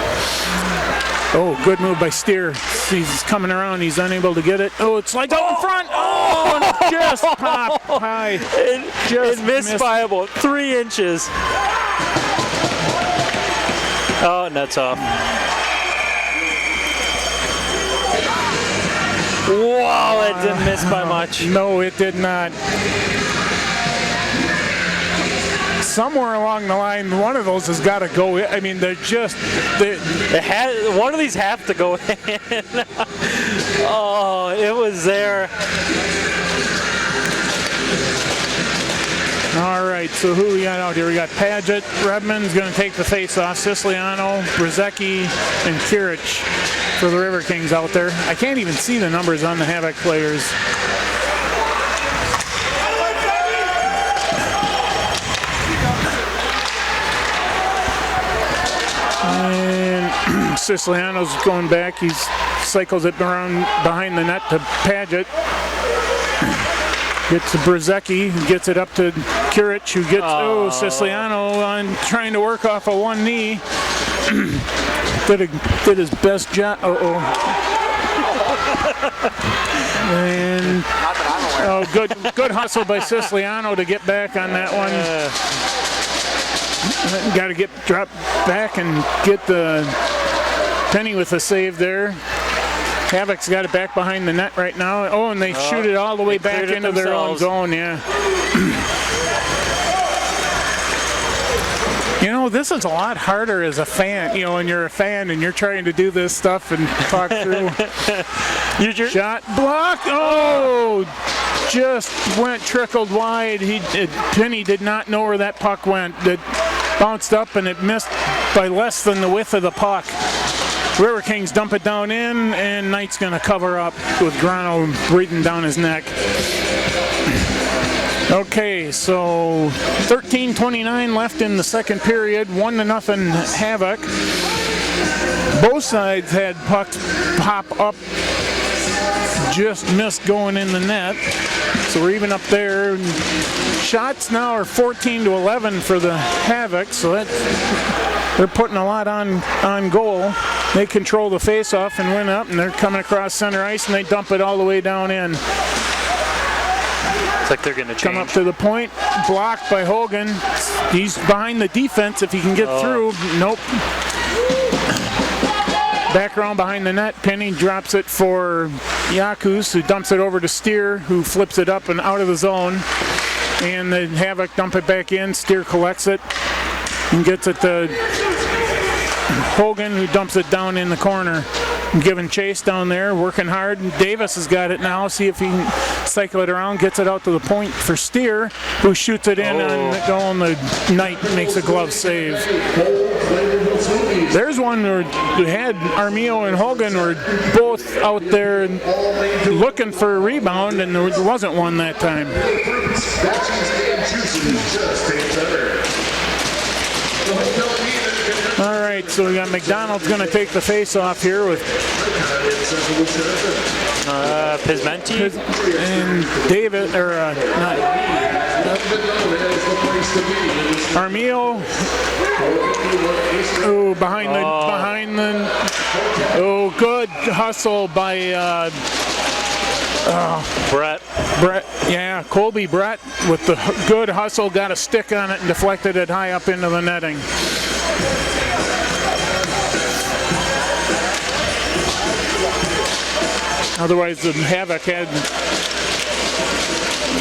Oh, good move by Steer. He's coming around. He's unable to get it. Oh, it's like out in front. Oh, and just popped high. It missed by about 3 inches. Oh, and that's off. Wow, it didn't miss by much. No, it did not. Somewhere along the line, one of those has got to go in. I mean, they're just... One of these have to go in. Oh, it was there. All right, so who we got out here? We got Paget, Redmond's going to take the face-off, Siciliano, Brzezicki, and Kirich for the Riverkings out there. I can't even see the numbers on the Havoc players. And Siciliano's going back. He cycles it around behind the net to Paget. Gets to Brzezicki, gets it up to Kirich, who gets, Siciliano on trying to work off a one knee. did his best job. And good hustle by Siciliano to get back on that one. Got to drop back and get the Penny with a save there. Havoc's got it back behind the net right now. Oh, and they shoot it all the way back into their own zone, yeah. You know, this is a lot harder as a fan, you know, when you're a fan and you're trying to do this stuff and talk through. Shot blocked. Oh, just trickled wide. Penny did not know where that puck went. It bounced up and it missed by less than the width of the puck. Riverkings dump it down in, and Knight's going to cover up with Grano breathing down his neck. Okay, so 13:29 left in the second period, 1-0 Havoc. Both sides had pucks pop up, just missed going in the net. So we're even up there. Shots now are 14-11 for the Havoc, so they're putting a lot on goal. They control the face-off and win up, and they're coming across center ice, and they dump it all the way down in. It's like they're going to change. Come up to the point, blocked by Hogan. He's behind the defense if he can get through. Nope. Back around behind the net, Penny drops it for Yakus, who dumps it over to Steer, who flips it up and out of the zone. And the Havoc dump it back in. Steer collects it and gets it to Hogan, who dumps it down in the corner. Giving chase down there, working hard. Davis has got it now. See if he can cycle it around. Gets it out to the point for Steer, who shoots it in on the goal. The Knight makes a glove save. There's one where we had Armio and Hogan were both out there looking for a rebound, and there wasn't one that time. All right, so we got McDonald's going to take the face off here with Pismenti and David, or Armio. Oh, behind the. Oh, good hustle by. Brett, yeah, Colby Brett with the good hustle, got a stick on it and deflected it high up into the netting. Otherwise, the Havoc had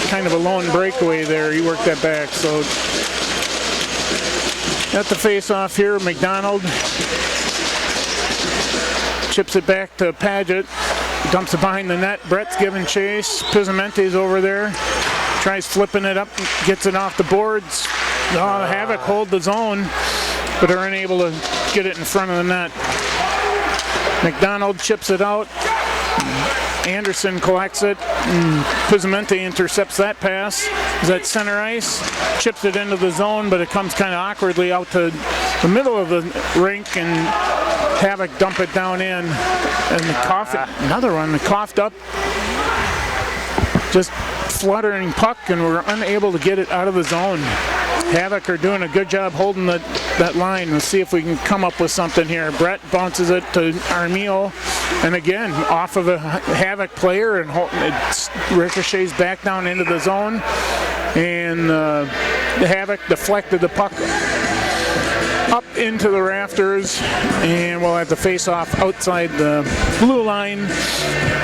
kind of a lone breakaway there. He worked that back. So at the face-off here, McDonald chips it back to Paget. Dumps it behind the net. Brett's giving chase. Pizzimente's over there. Tries flipping it up. Gets it off the boards. Havoc hold the zone, but are unable to get it in front of the net. McDonald chips it out. Anderson collects it. Pizzimente intercepts that pass. Is at center ice. Chips it into the zone, but it comes kind of awkwardly out to the middle of the rink, and Havoc dump it down in. And the another one, coughed up. Just fluttering puck, and we're unable to get it out of the zone. Havoc are doing a good job holding that line. Let's see if we can come up with something here. Brett bounces it to Armio, and again, off of a Havoc player, and it ricochets back down into the zone, and the Havoc deflected the puck up into the rafters, and we'll have the face-off outside the blue line.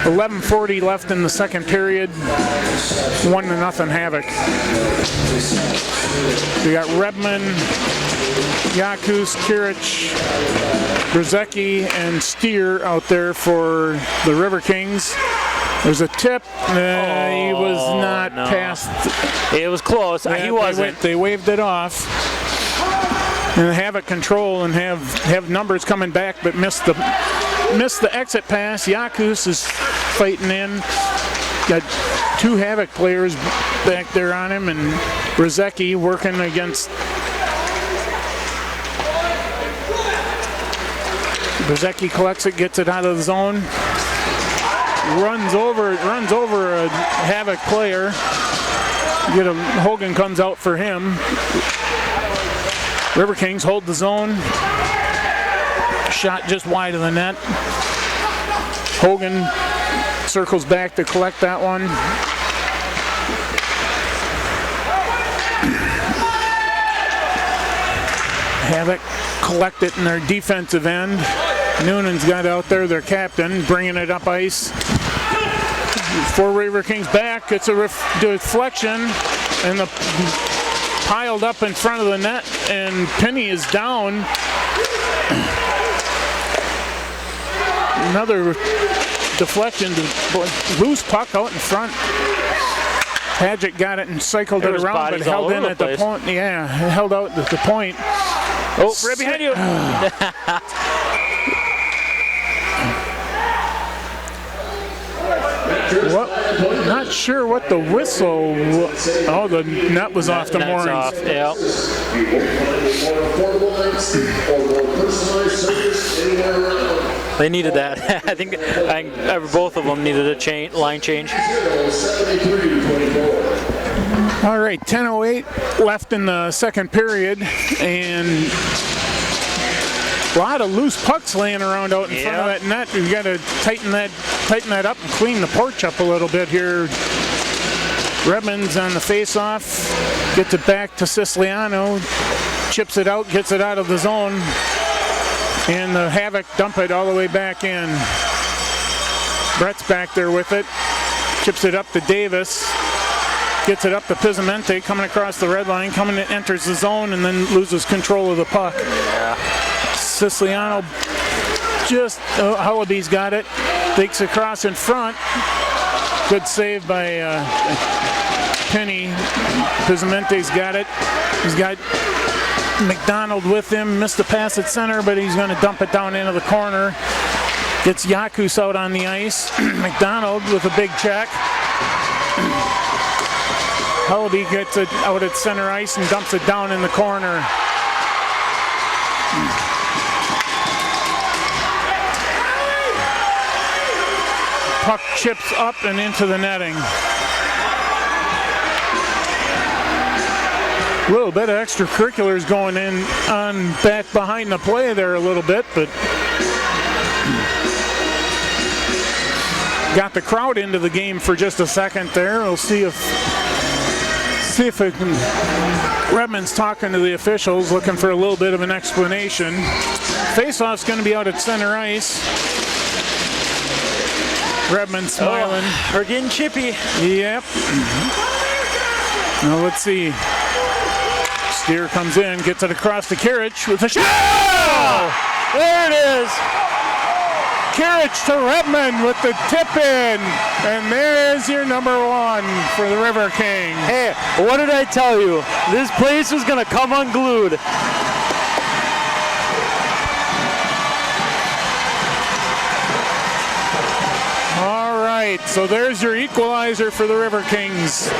11:40 left in the second period. 1-0 Havoc. We got Redman, Yakus, Kirich, Brzezicki, and Steer out there for the Riverkings. There's a tip. He was not past. It was close. He wasn't. They waved it off. And Havoc control and have numbers coming back, but missed the exit pass. Yakus is fighting in. Got two Havoc players back there on him, and Brzezicki working against. Brzezicki collects it, gets it out of the zone, runs over a Havoc player. Hogan comes out for him. Riverkings hold the zone. Shot just wide of the net. Hogan circles back to collect that one. Havoc collect it in their defensive end. Noonan's got out there, their captain, bringing it up ice. For Riverkings back, it's a deflection, and the piled up in front of the net, and Penny is down. Another deflection, loose puck out in front. Hadjic got it and cycled it around, but held in at the point. Yeah, held out at the point. Oh, right behind you. Not sure what the whistle. Oh, the net was off the moorings. Off, yeah. They needed that. I think both of them needed a line change. All right, 10:08 left in the second period, and a lot of loose pucks laying around out in front of that net. We've got to tighten that up and clean the porch up a little bit here. Redmond's on the face-off, gets it back to Siciliano, chips it out, gets it out of the zone, and the Havoc dump it all the way back in. Brett's back there with it, chips it up to Davis, gets it up to Pizzamente, coming across the red line, enters the zone, and then loses control of the puck. Siciliano just, Hullaby's got it, takes across in front. Good save by Penny. Pizzamente's got it. He's got McDonald with him, missed the pass at center, but he's going to dump it down into the corner. Gets Yakus out on the ice. McDonald with a big check. Hullaby gets it out at center ice and dumps it down in the corner. Puck chips up and into the netting. A little bit of extracurriculars going on back behind the play there a little bit, but got the crowd into the game for just a second there. We'll see if it can. Redmond's talking to the officials, looking for a little bit of an explanation. Faceoff's going to be out at center ice. Redmond smiling. Oh, we're getting chippy. Yep. Now let's see. Steer comes in, gets it across to Kirich with a shot. Oh! There it is. Kirich to Redmond with the tip in. And there's your number one for the Riverkings. Hey, what did I tell you? This place was going to come unglued. All right, so there's your equalizer for the Riverkings.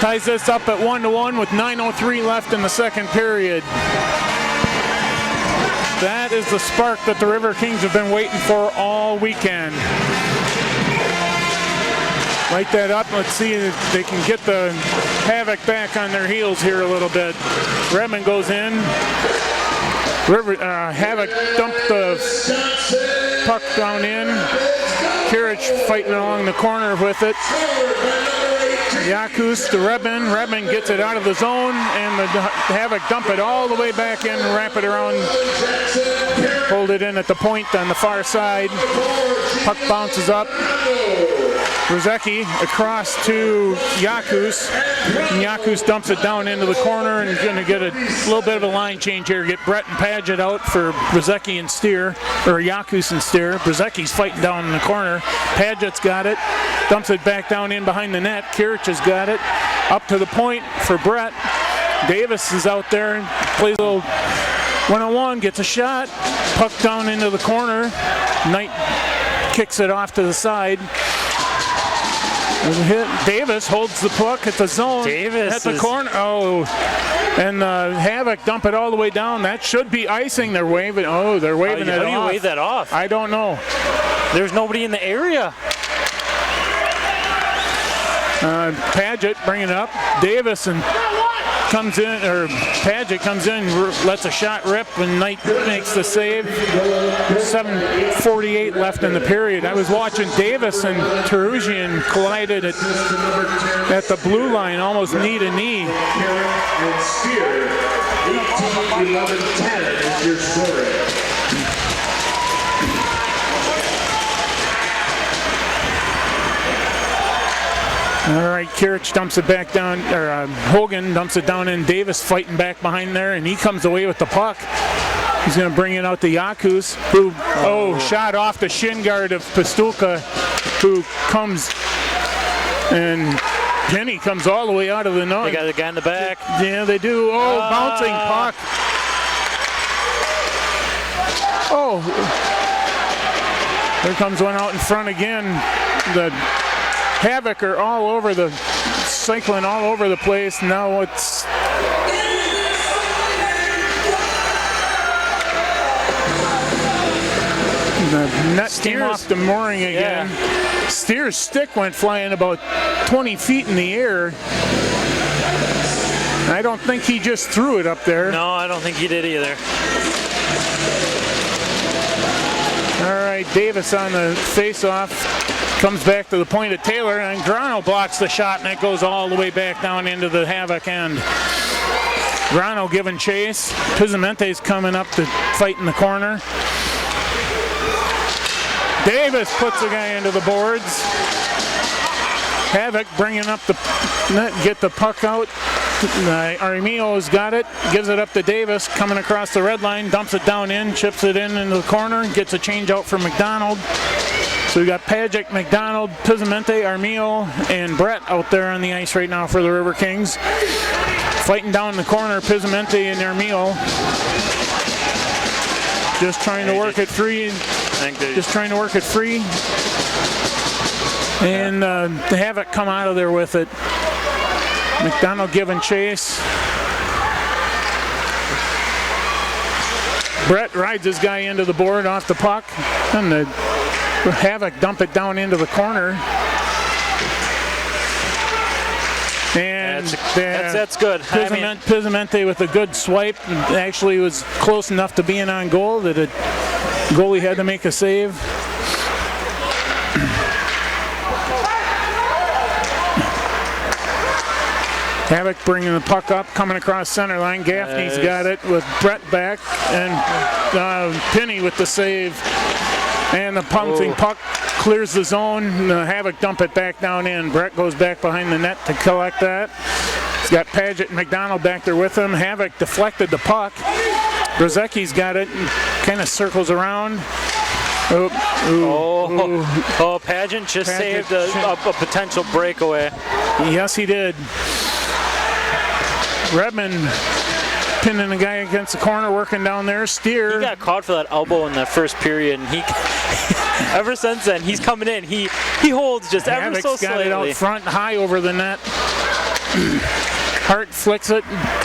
Ties this up at 1-1 with 9:03 left in the second period. That is the spark that the Riverkings have been waiting for all weekend. Light that up. Let's see if they can get the Havoc back on their heels here a little bit. Redmond goes in. Havoc dumped the puck down in. Kirich fighting along the corner with it. Yakus to Redmond. Redmond gets it out of the zone, and the Havoc dump it all the way back in, wrap it around, hold it in at the point on the far side. Puck bounces up. Ruzecki across to Yakus. And Yakus dumps it down into the corner and going to get a little bit of a line change here. Get Brett and Paget out for Ruzecki and Steer, or Yakus and Steer. Ruzecki's fighting down in the corner. Paget's got it. Dumps it back down in behind the net. Kirich has got it. Up to the point for Brett. Davis is out there and plays a little one-on-one, gets a shot. Puck down into the corner. Knight kicks it off to the side. Hit. Davis holds the puck at the zone. Davis at the corner. Oh, and Havoc dump it all the way down. That should be icing. They're waving. Oh, they're waving it off. How do you wave that off? I don't know. There's nobody in the area. Paget bringing it up. Davis and comes in, or Paget comes in, lets a shot rip, and Knight makes the save. 7:48 left in the period. I was watching Davis and Terugian collided at the blue line, almost knee to knee. 18-11-10 is your scoring. All right, Kirich dumps it back down, or Hogan dumps it down in. Davis fighting back behind there, and he comes away with the puck. He's going to bring it out to Yakus, who, shot off the shin guard of Pastulka, who comes, and Penny comes all the way out of the net. They got the guy in the back. Yeah, they do. Oh, bouncing puck. Oh, there comes one out in front again. The Havoc are all over the, cycling all over the place. Now it's the net came off the mooring again. Yeah. Steer's stick went flying about 20 feet in the air. I don't think he just threw it up there. No, I don't think he did either. All right, Davis on the face-off. Comes back to the point of Taylor, and Grano blocks the shot, and it goes all the way back down into the Havoc end. Grano giving chase. Pizzimente's coming up to fight in the corner. Davis puts the guy into the boards. Havoc bringing up the net, get the puck out. Armio's got it, gives it up to Davis, coming across the red line, dumps it down in, chips it in into the corner, gets a change out for McDonald. So we got Paget, McDonald, Pizzimente, Armio, and Brett out there on the ice right now for the Riverkings. Fighting down in the corner, Pizzimente and Armio. Just trying to work it free. Just trying to work it free. And the Havoc come out of there with it. McDonald giving chase. Brett rides his guy into the board off the puck. And the Havoc dump it down into the corner. And that's good. Pizzimente with a good swipe. Actually was close enough to being on goal that a goalie had to make a save. Havoc bringing the puck up, coming across center line. Gaffney's got it with Brett back, and Penny with the save. And the pouncing puck clears the zone. The Havoc dump it back down in. Brett goes back behind the net to collect that. He's got Paget and McDonald back there with him. Havoc deflected the puck. Brzezinski's got it, kind of circles around. Paget just saved a potential breakaway. Yes, he did. Redmond pinning the guy against the corner, working down there. Steer. He got caught for that elbow in the first period, and he ever since then he's coming in. He holds just ever so slightly. Got it out front, high over the net. Hart flicks it.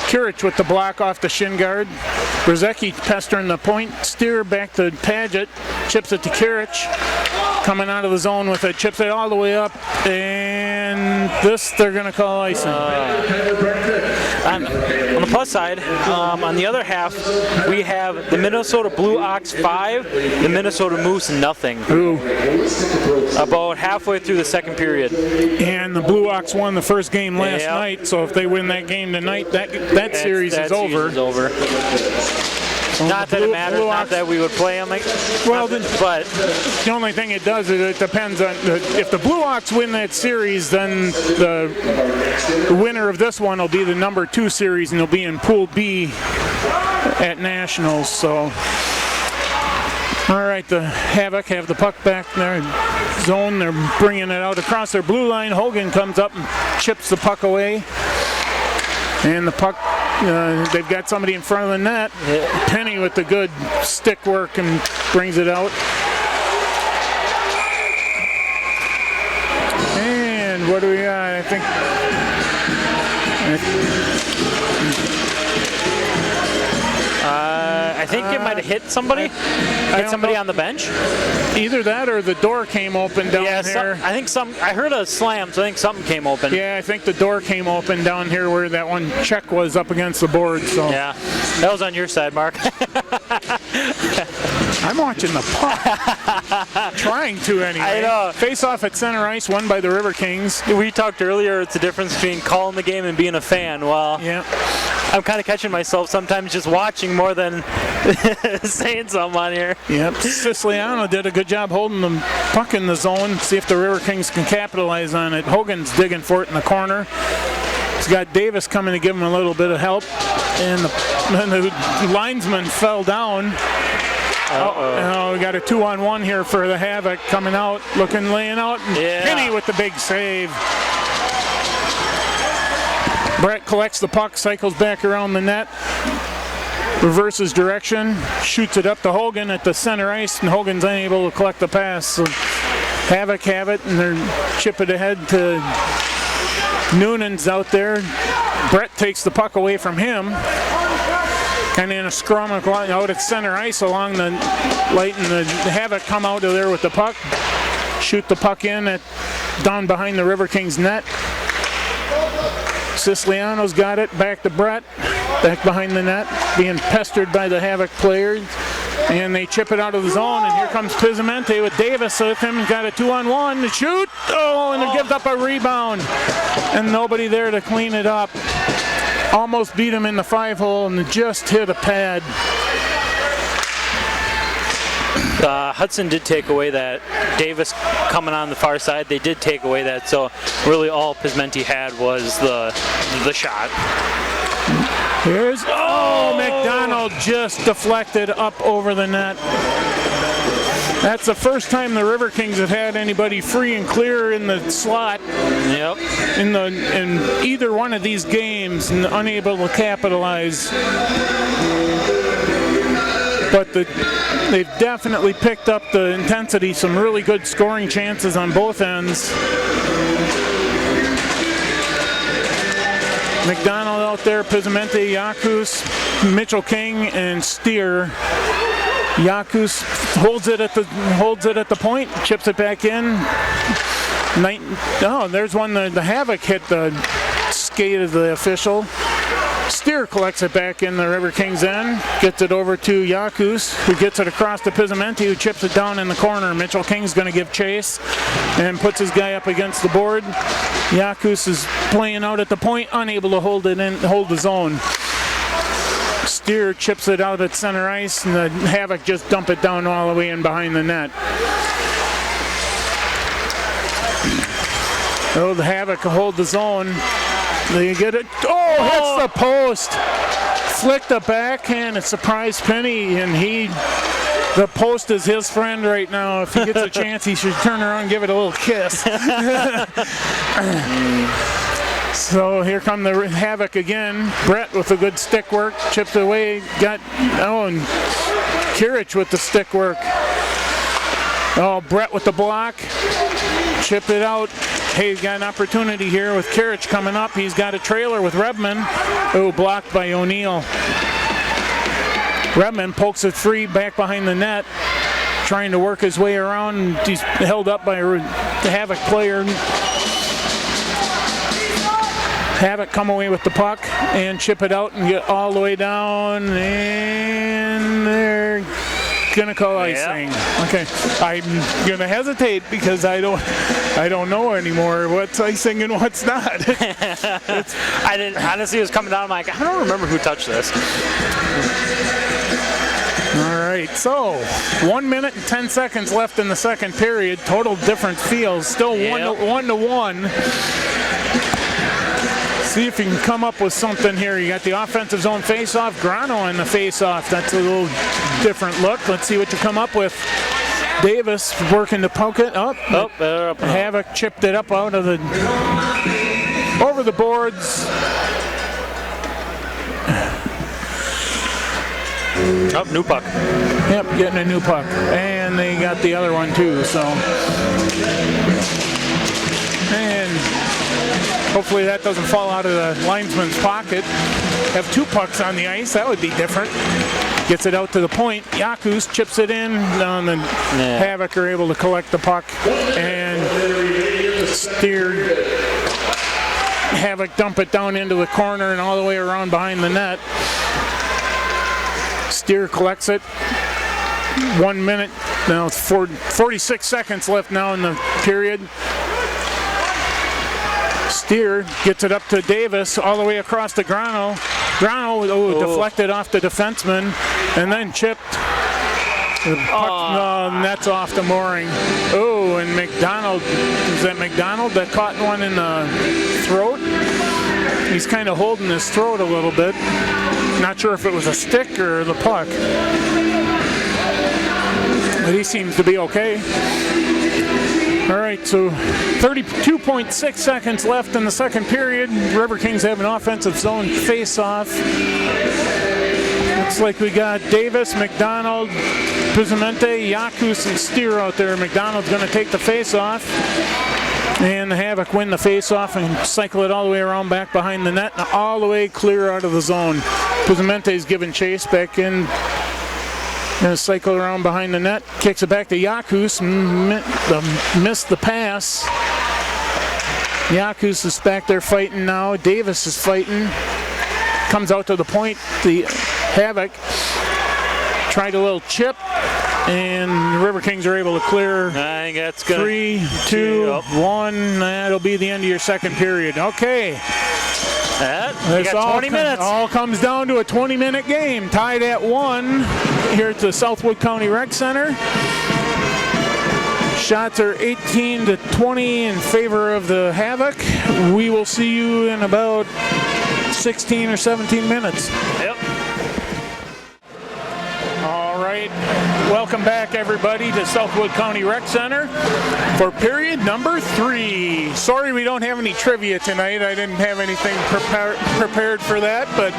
Kirich with the block off the shin guard. Brzezinski pestering the point. Steer back to Paget. Chips it to Kirich. coming out of the zone with it, chips it all the way up, and this they're going to call icing. On the plus side, on the other half, we have the Minnesota Blue Ox 5, the Minnesota Moose nothing. Ooh. About halfway through the second period. And the Blue Ox won the first game last night, so if they win that game tonight, that series is over. Not that it matters, not that we would play them, but the only thing it does is it depends on if the Blue Ox win that series, then the winner of this one will be the number 2 series, and they'll be in Pool B at Nationals. So, all right, the Havoc have the puck back in their zone. They're bringing it out across their blue line. Hogan comes up and chips the puck away, and the puck. They've got somebody in front of the net. Penny with the good stick work and brings it out. And what do we got? I think it might have hit somebody. Hit somebody on the bench. Either that or the door came open down here. I heard a slam, so I think something came open. Yeah, I think the door came open down here where that one check was up against the board. So yeah, that was on your side, Mark. I'm watching the puck. Trying to anyway. I know. Face off at center ice, won by the Riverkings. We talked earlier, it's the difference between calling the game and being a fan. Well, yeah. I'm kind of catching myself sometimes just watching more than saying something on here. Yep. Siciliano did a good job holding the puck in the zone. See if the Riverkings can capitalize on it. Hogan's digging for it in the corner. He's got Davis coming to give him a little bit of help. And the linesman fell down. We got a 2-on-1 here for the Havoc coming out, laying out. And Penny with the big save. Brett collects the puck, cycles back around the net, reverses direction, shoots it up to Hogan at the center ice, and Hogan's unable to collect the pass. So Havoc have it, and they're chip it ahead to Noonan's out there. Brett takes the puck away from him. Kind of in a scrum out at center ice along the light, and the Havoc come out of there with the puck, shoot the puck in down behind the Riverkings net. Siciliano's got it, back to Brett, back behind the net, being pestered by the Havoc players, and they chip it out of the zone, and here comes Pizzamente with Davis with him. He's got a 2-on-1 to shoot, and it gives up a rebound, and nobody there to clean it up. Almost beat him in the 5-hole and just hit a pad. Hudson did take away that. Davis coming on the far side, they did take away that. So really all Pizzamente had was the shot. Here's, McDonald just deflected up over the net. That's the first time the Riverkings have had anybody free and clear in the slot. Yep. In either one of these games, and unable to capitalize. But they've definitely picked up the intensity. Some really good scoring chances on both ends. McDonald out there, Pizzamente, Yakus, Mitchell King, and Steer. Yakus holds it at the point, chips it back in. There's one. The Havoc hit the skate of the official. Steer collects it back in the Riverkings end, gets it over to Yakus, who gets it across to Pizzamente, who chips it down in the corner. Mitchell King's going to give chase and puts his guy up against the board. Yakus is playing out at the point, unable to hold the zone. Steer chips it out at center ice, and the Havoc just dump it down all the way in behind the net. The Havoc hold the zone. They get it. Hits the post. Flick the backhand and surprised Penny, and the post is his friend right now. If he gets a chance, he should turn around and give it a little kiss. So here come the Havoc again. Brett with a good stick work, chipped away. And Kirich with the stick work. Brett with the block, chipped it out. Hey, he's got an opportunity here with Kirich coming up. He's got a trailer with Redman. Blocked by O'Neill. Redman pokes it free back behind the net. trying to work his way around. He's held up by the Havoc player. Havoc come away with the puck and chip it out and get all the way down, and they're gonna call icing. Okay, I'm gonna hesitate because I don't know anymore what's icing and what's not. I didn't honestly. It was coming down. I'm like, I don't remember who touched this. All right, so 1 minute and 10 seconds left in the second period. Total different feels. Still 1-1. See if you can come up with something here. You got the offensive zone face-off. Grano in the face-off. That's a little different look. Let's see what you come up with. Davis working to poke it up. Havoc chipped it up out of the over the boards. Oh, new puck. Yep, getting a new puck. And they got the other one too, so. And hopefully that doesn't fall out of the linesman's pocket. Have two pucks on the ice, that would be different. Gets it out to the point. Yakus chips it in, and then Havoc are able to collect the puck and steer. Havoc dump it down into the corner and all the way around behind the net. Steer collects it. 1 minute, now it's 46 seconds left now in the period. Steer gets it up to Davis all the way across to Grano. Grano deflected off the defenseman and then chipped. The puck, net's off the mooring. Oh, and McDonald, is that McDonald that caught one in the throat? He's kind of holding his throat a little bit. Not sure if it was a stick or the puck. But he seems to be okay. All right, so 32.6 seconds left in the second period. Riverkings have an offensive zone face-off. Looks like we got Davis, McDonald, Pizamente, Yakus, and Steer out there. McDonald's going to take the face-off. And the Havoc win the face-off and cycle it all the way around back behind the net and all the way clear out of the zone. Pizamente's giving chase back in. Going to cycle around behind the net, kicks it back to Yakus, missed the pass. Yakus is back there fighting now. Davis is fighting. Comes out to the point. The Havoc tried a little chip, and the Riverkings are able to clear. I think that's good. 3, 2, 1. That'll be the end of your second period. Okay. You got 20 minutes. All comes down to a 20-minute game, tied at 1 here at the Southwood County Rec Center. Shots are 18-20 in favor of the Havoc. We will see you in about 16 or 17 minutes. Yep. All right. Welcome back, everybody, to Southwood County Rec Center for period number 3. Sorry we don't have any trivia tonight. I didn't have anything prepared for that, but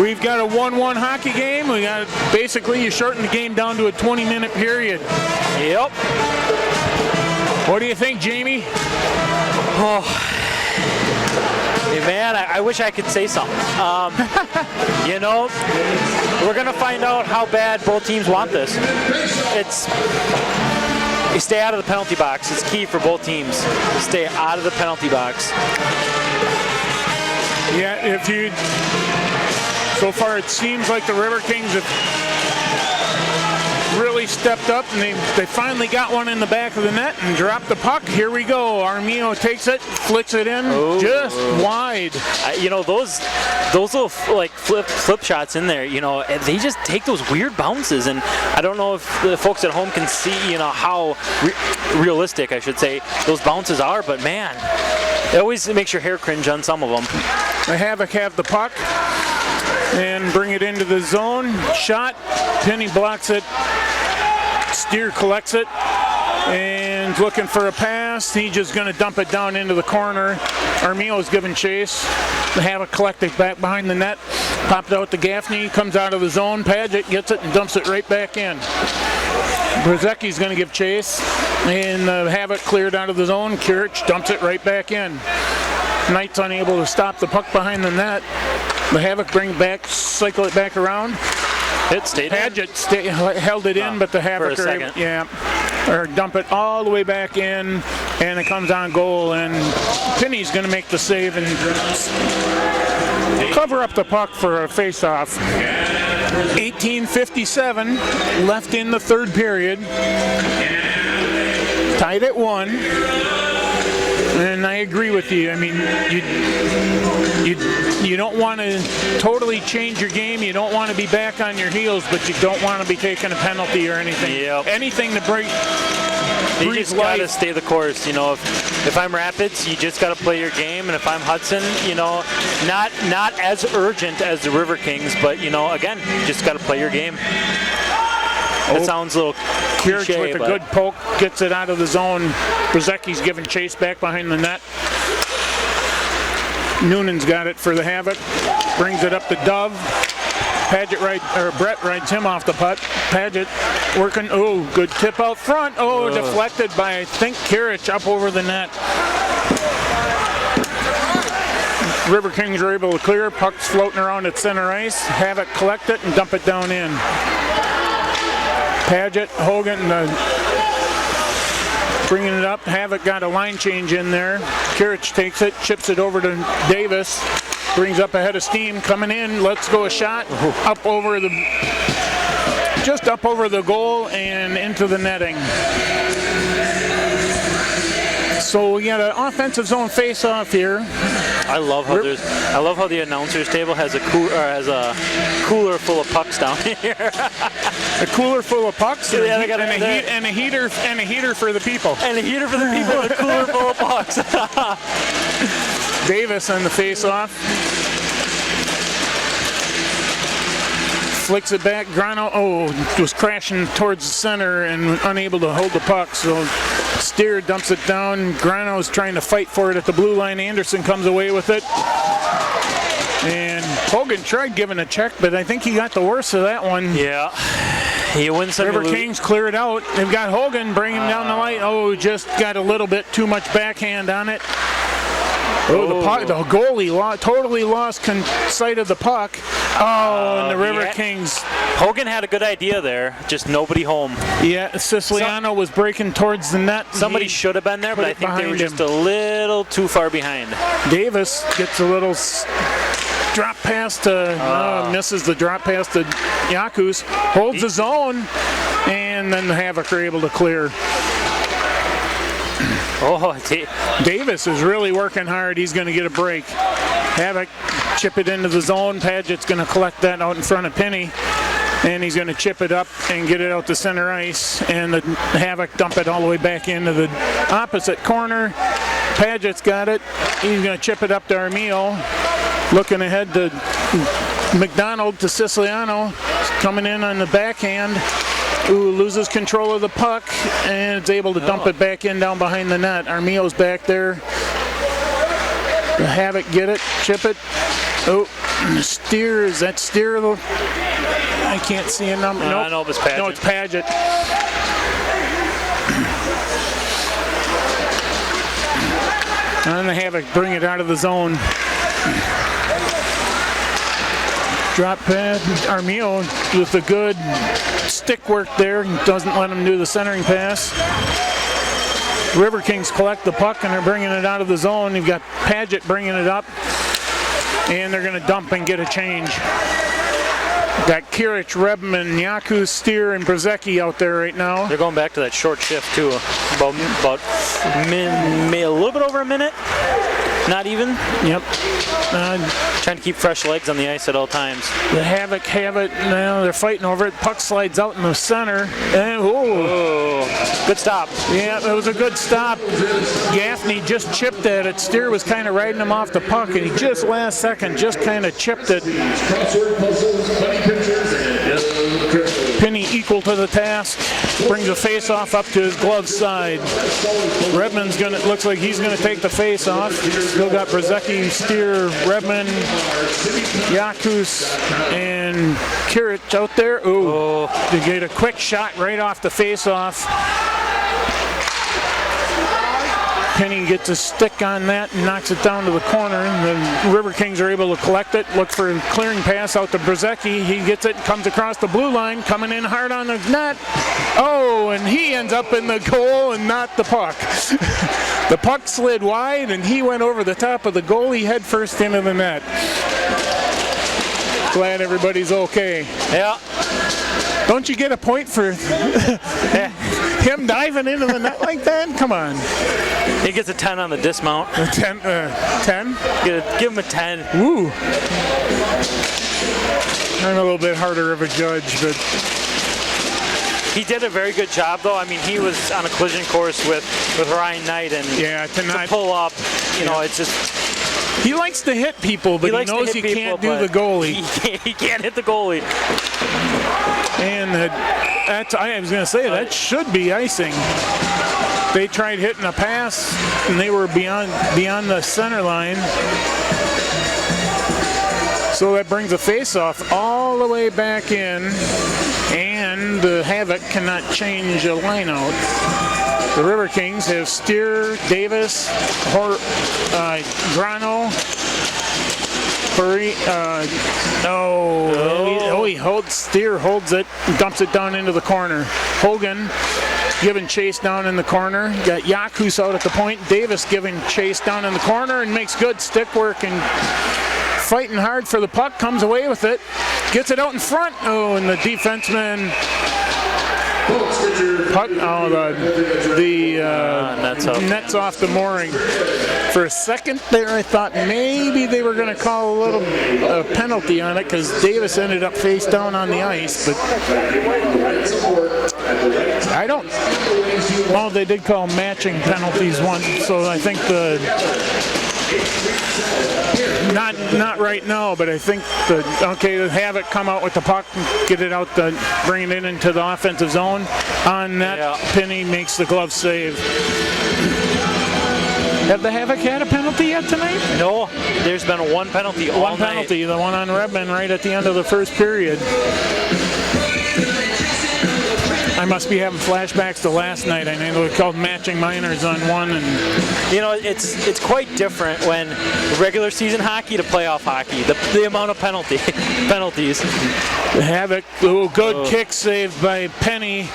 we've got a 1-1 hockey game. We got basically you shorten the game down to a 20-minute period. Yep. What do you think, Jamie? Hey man, I wish I could say something. You know, we're gonna find out how bad both teams want this. You stay out of the penalty box. It's key for both teams. Stay out of the penalty box. Yeah, so far it seems like the Riverkings have really stepped up, and they finally got one in the back of the net and dropped the puck. Here we go. Armino takes it, flicks it in, just wide. You know, those little like flip shots in there, you know, they just take those weird bounces, and I don't know if the folks at home can see, you know, how realistic, I should say, those bounces are, but man, it always makes your hair cringe on some of them. The Havoc have the puck and bring it into the zone. Shot. Penny blocks it. Steer collects it and looking for a pass. He's just going to dump it down into the corner. Armio's giving chase. The Havoc collected back behind the net. Popped out to Gaffney. Comes out of the zone. Paget gets it and dumps it right back in. Brzezicki's going to give chase. And the Havoc cleared out of the zone. Kirch dumps it right back in. Knight's unable to stop the puck behind the net. The Havoc bring it back, cycle it back around. It stayed in. Paget held it in, but the Havoc for a second. or dump it all the way back in, and it comes on goal, and Pinney's going to make the save and cover up the puck for a face-off. 18:57 left in the third period. Tied at 1. And I agree with you. I mean, you don't want to totally change your game. You don't want to be back on your heels, but you don't want to be taking a penalty or anything. Yep. Anything to breathe You just got to life. stay the course. You know, if I'm Rapids, you just got to play your game. And if I'm Hudson, you know, not as urgent as the Riverkings, but, you know, again, you just got to play your game. That sounds a little Kirch cliche, with a but good poke, gets it out of the zone. Brzezinski's giving chase back behind the net. Noonan's got it for the Havoc. Brings it up to Dove. Brett rides him off the putt. Paget working. Oh, good tip out front. Oh, deflected by, I think, Kirch up over the net. Riverkings are able to clear. Puck's floating around at center ice. Havoc collect it and dump it down in. Paget, Hogan, bringing it up. Havoc got a line change in there. Kirch takes it, chips it over to Davis. Brings up ahead of steam, coming in. Let's go a shot up over just up over the goal and into the netting. So we got an offensive zone face-off here. I love how the announcers table has a cooler full of pucks down here. A cooler full of pucks and, Yeah, they a, got and a heater for the people. And a heater for the people and a cooler full of pucks. Davis on the face-off. Flicks it back. Grano was crashing towards the center and unable to hold the puck. So Steer dumps it down. Grano's trying to fight for it at the blue line. Anderson comes away with it. And Hogan tried giving a check, but I think he got the worst of that one. Yeah. You win some. Riverkings clear it out. They've got Hogan bringing him down the light. Oh, just got a little bit too much backhand on it. The goalie totally lost sight of the puck. And the Riverkings. Hogan had a good idea there, just nobody home. Yeah, Siciliano was breaking towards the net. Somebody should have been there, but I think they were just a little too far behind. Davis gets a little drop pass to, misses the drop pass to Yakus, holds his own, and then the Havoc are able to clear. Davis is really working hard. He's going to get a break. Havoc chip it into the zone. Paget's going to collect that out in front of Penny, and he's going to chip it up and get it out to center ice, and the Havoc dump it all the way back into the opposite corner. Paget's got it. He's going to chip it up to Armillo. Looking ahead to McDonald to Siciliano. Coming in on the backhand. Loses control of the puck and is able to dump it back in down behind the net. Armillo's back there. The Havoc get it, chip it. Steer, is that Steer? I can't see a number. I know it's Paget. No, it's Paget. And the Havoc bring it out of the zone. Drop pass. Armillo with the good stick work there. Doesn't let him do the centering pass. Riverkings collect the puck and they're bringing it out of the zone. You've got Paget bringing it up. And they're going to dump and get a change. Got Kirich, Rebman, Yaku, Steer, and Brzezinski out there right now. They're going back to that short shift too. About a little bit over a minute. Not even. Yep. Trying to keep fresh legs on the ice at all times. The Havoc have it. Now they're fighting over it. Puck slides out in the center. And good stop. Yeah, it was a good stop. Gaffney just chipped at it. Steer was kind of riding him off the puck, and he just last second just kind of chipped it. Penny equal to the task. Brings a face-off up to his glove side. Redman's looks like he's gonna take the face-off. Still got Brzezinski, Steer, Redman, Yakus, and Kirich out there. They get a quick shot right off the face-off. Penny gets a stick on that and knocks it down to the corner. And the Riverkings are able to collect it. Look for a clearing pass out to Brzezicki. He gets it, comes across the blue line, coming in hard on the net. Oh, and he ends up in the goal and not the puck. The puck slid wide and he went over the top of the goalie head first into the net. Glad everybody's okay. Yeah. Don't you get a point for him diving into the net like that? Come on. He gets a 10 on the dismount. 10? 10? Give him a 10. Ooh. I'm a little bit harder of a judge, but he did a very good job, though. I mean, he was on a collision course with Ryan Knight, and yeah, to pull up, you know, it's just. He likes to hit people, but he knows he can't do the goalie. He can't hit the goalie. And I was going to say, that should be icing. They tried hitting a pass, and they were beyond the center line. So that brings a face-off all the way back in, and the Havoc cannot change a line out. The Riverkings have Steer, Davis, Grano, Steer holds it, dumps it down into the corner. Hogan giving chase down in the corner. Got Yakus out at the point. Davis giving chase down in the corner and makes good stick work and fighting hard for the puck. Comes away with it. Gets it out in front. Oh, and the defenseman. Puck, net's off the mooring. For a second there, I thought maybe they were going to call a little penalty on it because Davis ended up face down on the ice. But I don't. Well, they did call matching penalties once, so I think the. Not right now, but I think the Havoc come out with the puck, get it out, bring it into the offensive zone. On that, yeah. Penny makes the glove save. Have the Havoc had a penalty yet tonight? No, there's been one penalty all night. One penalty, the one on Redmond right at the end of the first period. I must be having flashbacks to last night. I know they called matching minors on one, and you know it's quite different when regular season hockey to playoff hockey. The amount of penalties. Havoc, good kick save by Penny.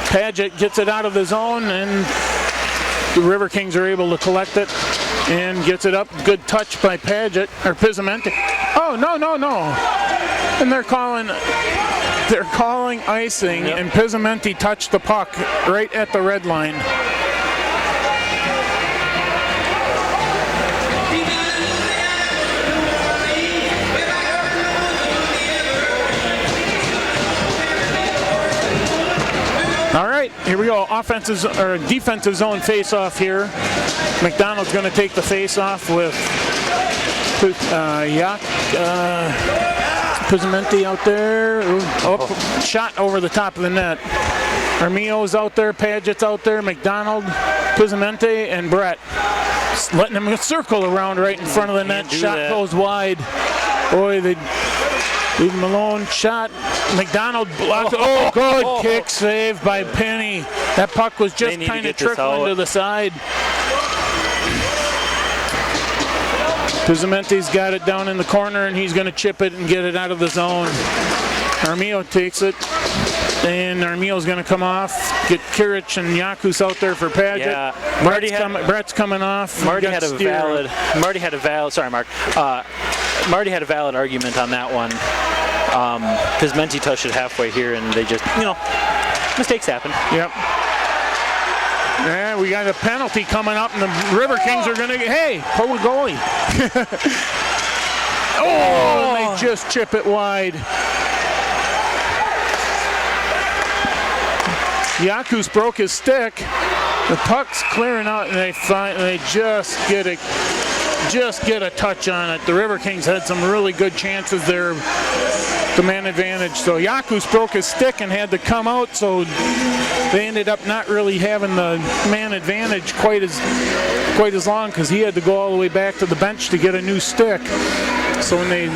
Paget gets it out of the zone, and the Riverkings are able to collect it and gets it up. Good touch by Paget or Pizzamente. Oh no! And they're calling icing, yep. And Pizzamente touched the puck right at the red line. All right, here we go. Defensive zone face-off here. McDonald's going to take the face-off with Pizzamente out there. Shot over the top of the net. Armio's out there, Paget's out there, McDonald, Pizzamente, and Brett. Just letting them circle around right in front of the net. Shot goes wide. Boy, they leave him alone. Shot. McDonald blocked it. Oh, good kick save by Penny. That puck was just kind of trickling to the side. Pizzamente's got it down in the corner, and he's going to chip it and get it out of the zone. Armio takes it, and Armio's going to come off. Get Kirich and Yakus out there for Paget. Yeah, Brett's coming off. Marty had a valid argument on that one. Pizzamente touched it halfway here, and they just, mistakes happen. Yep. Yeah, we got a penalty coming up, and the Riverkings are going to pull the goalie. And they just chip it wide. Yakus broke his stick. The puck's clearing out, and they just get a touch on it. The Riverkings had some really good chances there. The man advantage. So Yakus broke his stick and had to come out, so they ended up not really having the man advantage quite as long because he had to go all the way back to the bench to get a new stick. So when they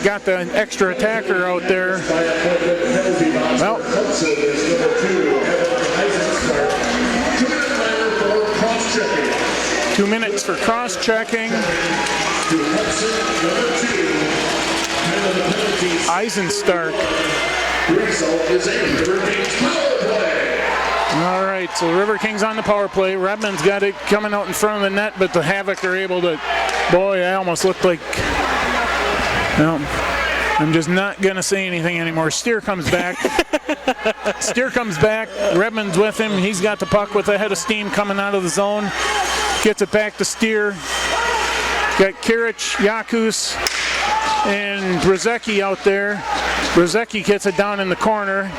got the extra attacker out there, well, 2 minutes for cross-checking. Eisenstark. Result is a Riverkings power play. All right, so Riverkings on the power play. Redmond's got it coming out in front of the net, but the Havoc are able to, boy, I almost looked like, no, I'm just not going to say anything anymore. Steer comes back. Steer comes back. Redmond's with him. He's got the puck with a head of steam coming out of the zone. Gets it back to Steer. Got Kirich, Yakus, and Brzezicki out there. Brzezicki gets it down in the corner.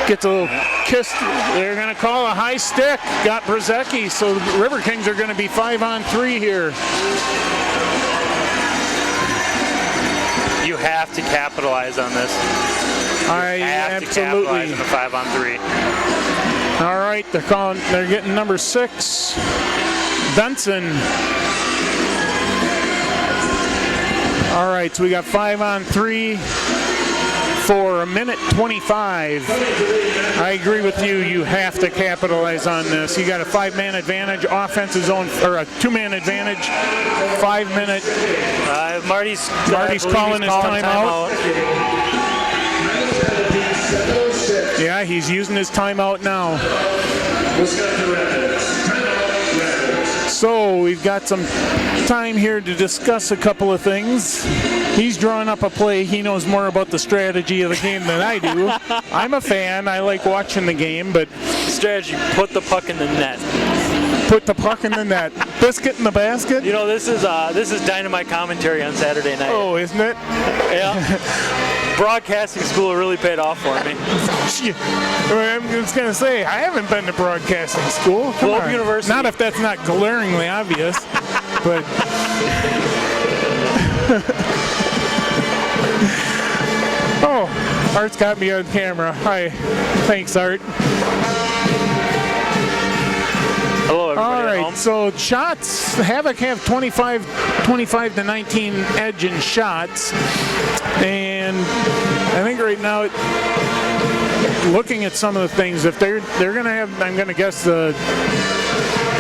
Gets a little kiss. They're going to call a high stick. Got Brzezicki. So the Riverkings are going to be 5-on-3 here. You have to capitalize on this. Absolutely. To capitalize on the 5-on-3. All right, they're getting number 6, Benson. All right, so we got 5-on-3 for a minute 25. I agree with you. You have to capitalize on this. You got a 5-man advantage, offensive zone, or a 2-man advantage, 5-minute. Marty's calling his timeout. Yeah, he's using his timeout now. So we've got some time here to discuss a couple of things. He's drawing up a play. He knows more about the strategy of the game than I do. I'm a fan. I like watching the game, but strategy, put the puck in the net. Put the puck in the net. Biscuit in the basket? You know, this is dynamite commentary on Saturday night. Oh, isn't it? Yeah. Broadcasting school really paid off for me. I'm just going to say, I haven't been to broadcasting school. Globe University. Not if that's not glaringly obvious, but... Oh, Art's got me on camera. Hi. Thanks, Art. Hello, everybody. All right, at home. so shots, Havoc have 25 to 19 edge in shots. And I think right now, looking at some of the things, if they're going to have, I'm going to guess the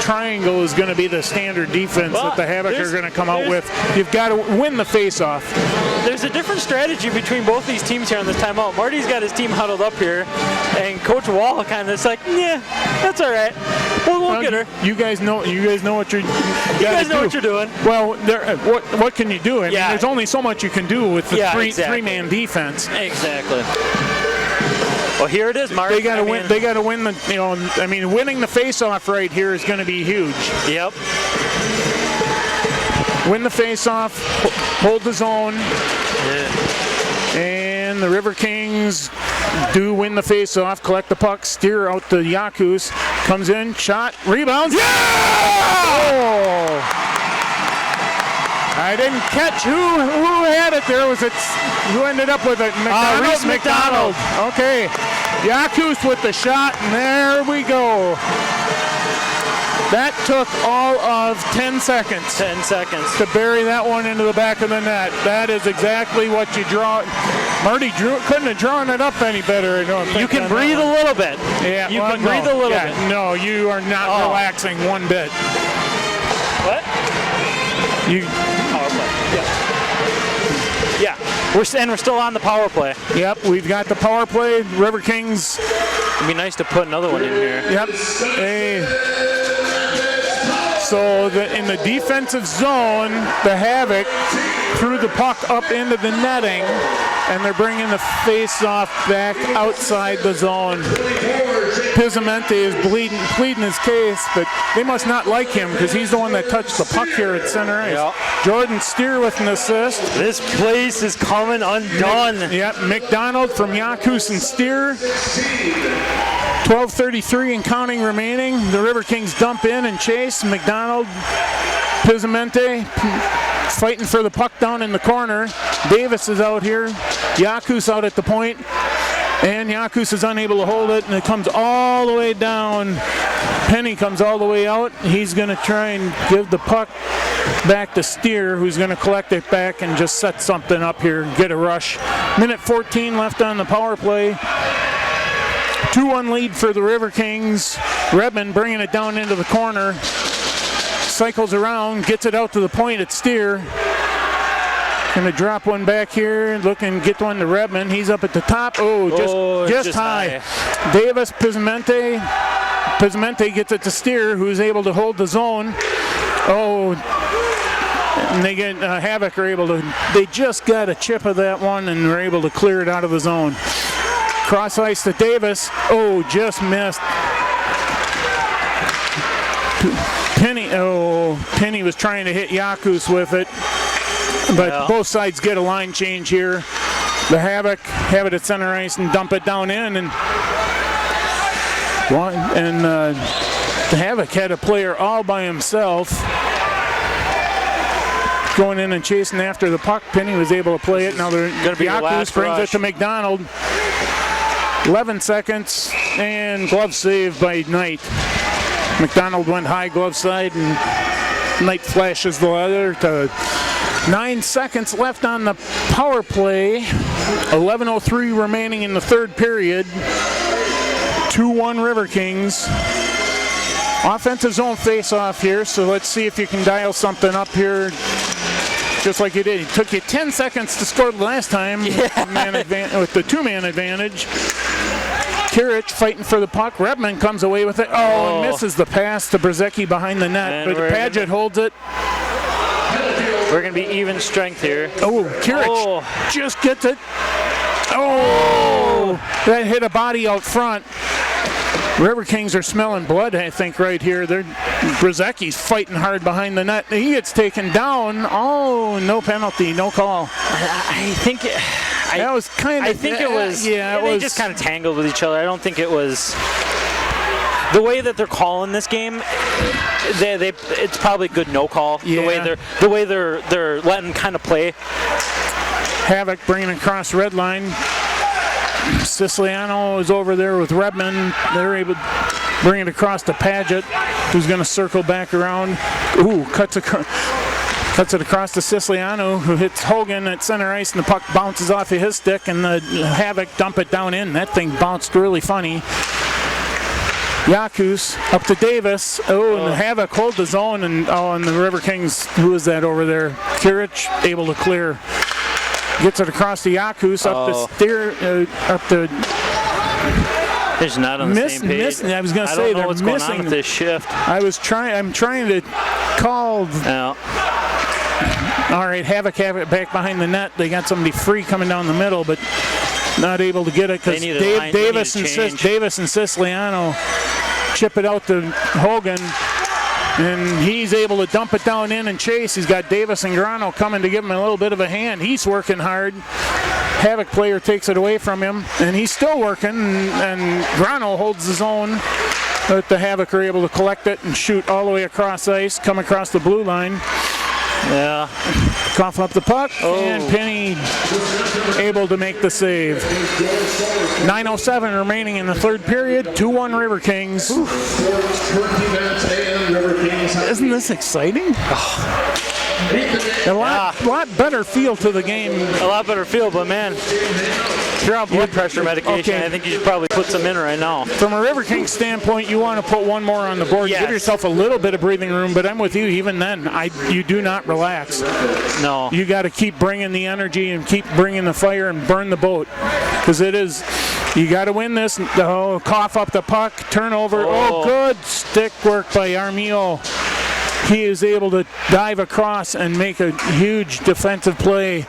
triangle is going to be the standard defense that the Havoc are going to come out with. You've got to win the face-off. There's a different strategy between both these teams here on this timeout. Marty's got his team huddled up here, and Coach Wall kind of is like, yeah, that's all right. We'll get her. You guys know what you're. You guys know what you're doing. Well, what can you do? I mean, there's only so much you can do with the three-man defense. Exactly. Well, here it is, Marty. They got to win. They got to win the. Winning the face-off right here is going to be huge. Yep. Win the face-off, hold the zone, and the Riverkings do win the face-off. Collect the puck, steer out to Yakus, comes in, shot, rebounds. Yeah! Oh! I didn't catch who had it there. Was it who ended up with it? McDonald. Okay. Yakus with the shot, and there we go. That took all of 10 seconds. 10 seconds. To bury that one into the back of the net. That is exactly what you draw. Marty couldn't have drawn it up any better. You can breathe a little bit. Yeah, you can breathe a little bit. No, you are not relaxing one bit. What? Yeah, we're still on the power play. Yep, we've got the power play. Riverkings. It'd be nice to put another one in here. Yep. So in the defensive zone, the Havoc threw the puck up into the netting, and they're bringing the face-off back outside the zone. Pizamente is pleading his case, but they must not like him because he's the one that touched the puck here at center ice. Yep. Jordan Steer with an assist. This place is coming undone. Yep, McDonald from Yakus and Steer. 12:33 and counting remaining. The Riverkings dump in and chase. McDonald, Pizamente fighting for the puck down in the corner. Davis is out here. Yakus out at the point. And Yakus is unable to hold it, and it comes all the way down. Penny comes all the way out. He's going to try and give the puck back to Steer, who's going to collect it back and just set something up here, get a rush. Minute 14 left on the power play. 2-1 lead for the Riverkings. Redmond bringing it down into the corner. cycles around, gets it out to the point at Steer. Gonna drop one back here, get one to Redman. He's up at the top. Just high. Davis, Pizmente. Pizmente gets it to Steer, who's able to hold the zone. And they get Havoc they just got a chip of that one and were able to clear it out of the zone. Cross ice to Davis. Just missed. Penny was trying to hit Yakus with it, but both sides get a line change here. The Havoc have it at center ice and dump it down in, and the Havoc had a player all by himself going in and chasing after the puck. Penny was able to play it. Now Yakus brings it to McDonald. 11 seconds and glove save by Knight. McDonald went high glove side and Knight flashes the leather to 9 seconds left on the power play. 11:03 remaining in the third period. 2-1 Riverkings. Offensive zone face-off here, so let's see if you can dial something up here just like you did. It took you 10 seconds to score the last time with the two-man advantage. Kirich fighting for the puck. Redman comes away with it. And misses the pass to Brzezicki behind the net, but Paget holds it. We're going to be even strength here. Kirich just gets it. That hit a body out front. Riverkings are smelling blood, I think, right here. Brzezicki's fighting hard behind the net. He gets taken down. No penalty, no call. I think that was kind of. I think it was. Yeah, they just kind of tangled with each other. I don't think it was the way that they're calling this game. It's probably good no call. Yeah. The way they're letting kind of play. Havoc bringing it across red line. Siciliano is over there with Redman. They're able to bring it across to Paget, who's going to circle back around. Cuts it across to Siciliano, who hits Hogan at center ice, and the puck bounces off of his stick, and the Havoc dump it down in. That thing bounced really funny. Yakus up to Davis. And the Havoc hold the zone, and the Riverkings, who is that over there? Kirich able to clear. Gets it across to Yakus, up to Steer, up to. They're not on the same page. I was going to say they're what's missing. Going on with this shift. I'm trying to call. All right, Havoc have it back behind the net. They got somebody free coming down the middle, but not able to get it because Davis and Siciliano chip it out to Hogan. And he's able to dump it down in and chase. He's got Davis and Grano coming to give him a little bit of a hand. He's working hard. Havoc player takes it away from him, and he's still working, and Grano holds his own. But the Havoc are able to collect it and shoot all the way across ice, come across the blue line. Yeah. Cough up the puck, and Penny able to make the save. 9:07 remaining in the third period. 2-1 Riverkings. Isn't this exciting? A lot better feel to the game. A lot better feel, but man, if you're on blood pressure medication, I think you should probably put some in right now. From a Riverkings standpoint, you want to put one more on the board. Yes. Give yourself a little bit of breathing room, but I'm with you. Even then, you do not relax. No. You got to keep bringing the energy and keep bringing the fire and burn the boat. Because you got to win this. Cough up the puck, turnover. Good stick work by Armillo. He is able to dive across and make a huge defensive play.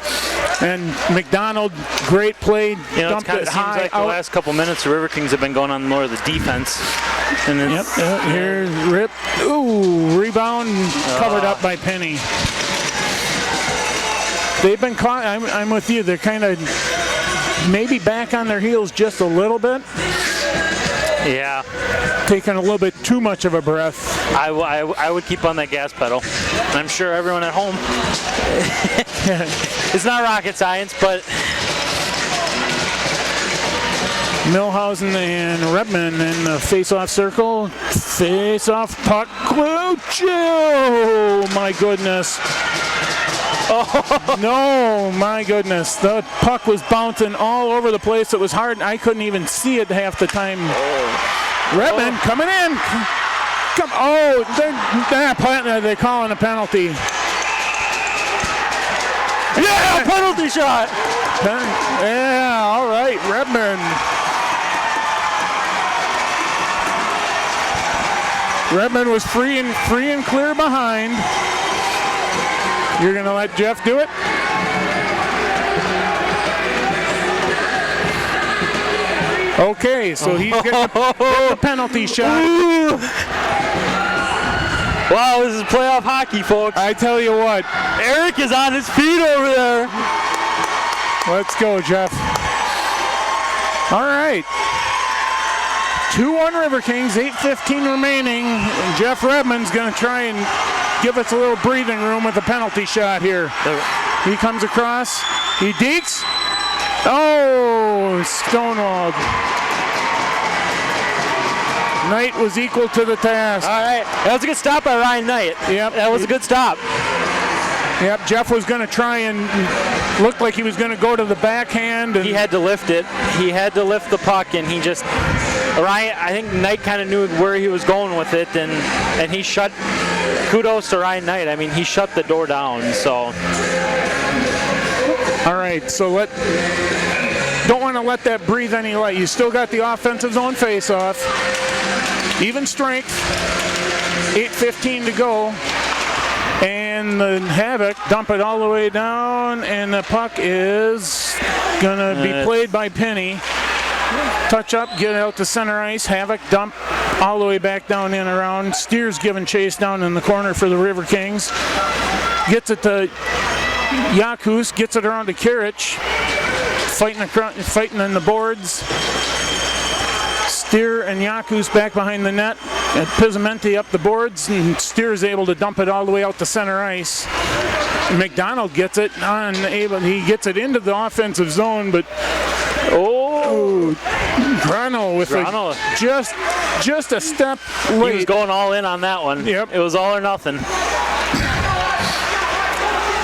And McDonald, great play. Dumped it high. Seems like the last couple minutes, the Riverkings have been going on more of the defense. And here's Rip. Rebound covered up by Penny. They've been caught. I'm with you. They're kind of maybe back on their heels just a little bit. Yeah. Taking a little bit too much of a breath. I would keep on that gas pedal. I'm sure everyone at home. It's not rocket science, but. Milhausen and Redman in the face-off circle. Face-off puck. Oh, my goodness. No, my goodness. The puck was bouncing all over the place. It was hard. I couldn't even see it half the time. Redman coming in. Come, oh, they're calling a penalty. Yeah, penalty shot. Yeah, all right, Redmond. Redmond was free and clear behind. You're gonna let Jeff do it? Okay, so he's getting the penalty shot. Wow, this is playoff hockey, folks. I tell you what. Eric is on his feet over there. Let's go, Jeff. All right. 2-1 Riverkings, 8:15 remaining. And Jeff Redmond's going to try and give us a little breathing room with a penalty shot here. He comes across. He dekes. Oh, stonewalled. Knight was equal to the task. All right, that was a good stop by Ryan Knight. Yep. That was a good stop. Yep, Jeff was going to try and looked like he was going to go to the backhand. And he had to lift it. He had to lift the puck, and he just, Ryan, I think Knight kind of knew where he was going with it, and he shut, kudos to Ryan Knight. I mean, he shut the door down, so. All right, so don't want to let that breathe any light. You still got the offensive zone face-off. Even strength, 8:15 to go. And the Havoc dump it all the way down, and the puck is going to be played by Penny. Touch up, get it out to center ice. Havoc dump all the way back down in around. Steers giving chase down in the corner for the Riverkings. Gets it to Yakus, gets it around to Kirich. Fighting in the boards. Steer and Yakus back behind the net. And Pizzamenti up the boards, and Steer is able to dump it all the way out to center ice. McDonald gets it he gets it into the offensive zone, but Grano with just a step late. He was going all in on that one. Yep. It was all or nothing.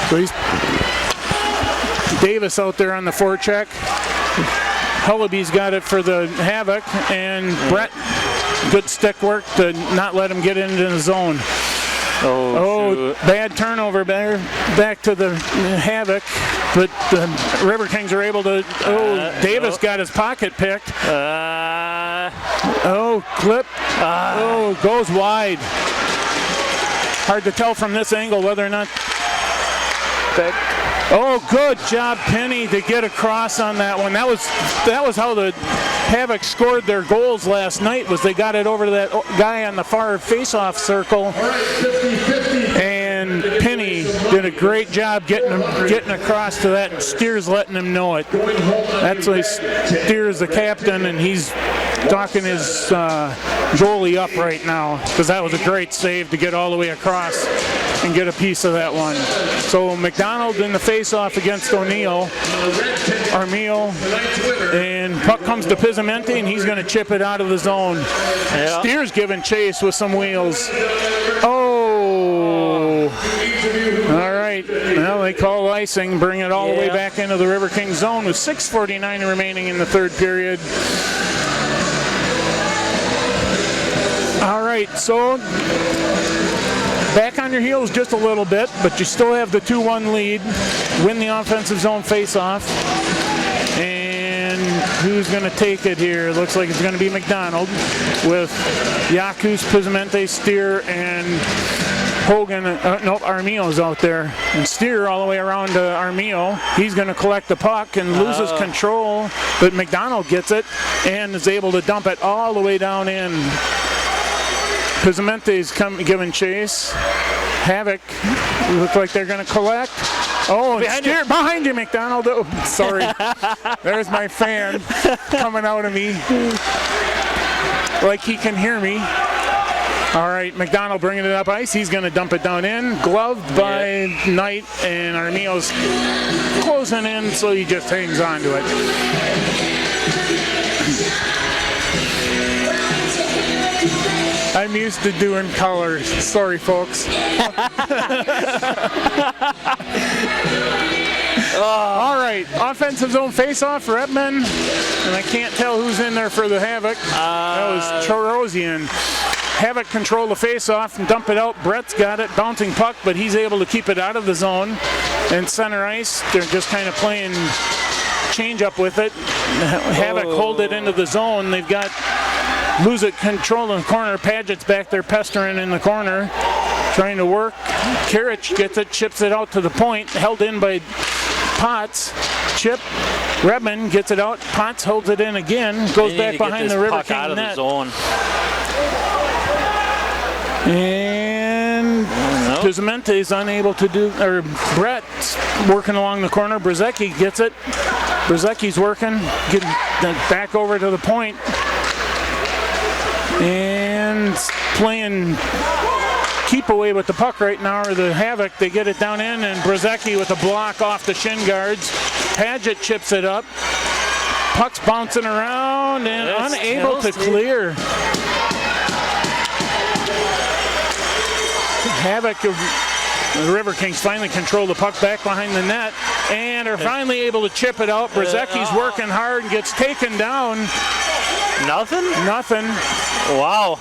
So he's Davis out there on the forecheck. Hullaby's got it for the Havoc, and Brett, good stick work to not let him get into the zone. Oh, bad turnover there, back to the Havoc, but the Riverkings are able to, Davis got his pocket picked. Clip, goes wide. Hard to tell from this angle whether or not. Oh, good job, Penny, to get across on that one. That was how the Havoc scored their goals last night, was they got it over to that guy on the far face-off circle. And Penny did a great job getting across to that, and Steers letting him know it. That's why Steers the captain, and he's talking his goalie up right now, because that was a great save to get all the way across and get a piece of that one. So McDonald in the face-off against Armiel, and puck comes to Pizzamenti, and he's going to chip it out of the zone. Yeah. Steers giving chase with some wheels. All right. Well, they call icing, bring it all the way back into the Riverkings zone with 6:49 remaining in the third period. All right, so back on your heels just a little bit, but you still have the 2-1 lead. Win the offensive zone face-off. And who's going to take it here? Looks like it's going to be McDonald with Yakus, Pizzamenti, Steer, and Hogan. Armiel's out there. And Steer all the way around to Armiel. He's going to collect the puck and loses control, but McDonald gets it and is able to dump it all the way down in. Pizzamente's giving chase. Havoc look like they're going to collect. Oh, Steer behind you, McDonald. Oh, sorry. There's my fan coming out of me like he can hear me. All right, McDonald bringing it up ice. He's going to dump it down in. Gloved by Knight, and Armiel's closing in, so he just hangs on to it. I'm used to doing colors. Sorry, folks. All right, offensive zone face-off for Redmond, and I can't tell who's in there for the Havoc. That was Chorosian. Havoc control the face-off and dump it out. Brett's got it, bouncing puck, but he's able to keep it out of the zone. And center ice, they're just kind of playing change-up with it. Havoc hold it into the zone. They've got lose it control in the corner. Paget's back there pestering in the corner, trying to work. Kirich gets it, chips it out to the point, held in by Potts. Chip. Redmond gets it out. Potts holds it in again. Goes back behind the Riverking net. And Pizamente is unable to do, or Brett working along the corner. Brzezicki gets it. Brzezicki's working, getting back over to the point. And playing keep away with the puck right now, or the Havoc. They get it down in, and Brzezicki with a block off the shin guards. Paget chips it up. Puck's bouncing around and unable to clear. Havoc, the Riverkings finally control the puck back behind the net and are finally able to chip it out. Brzezicki's working hard and gets taken down. Nothing? Nothing. Wow.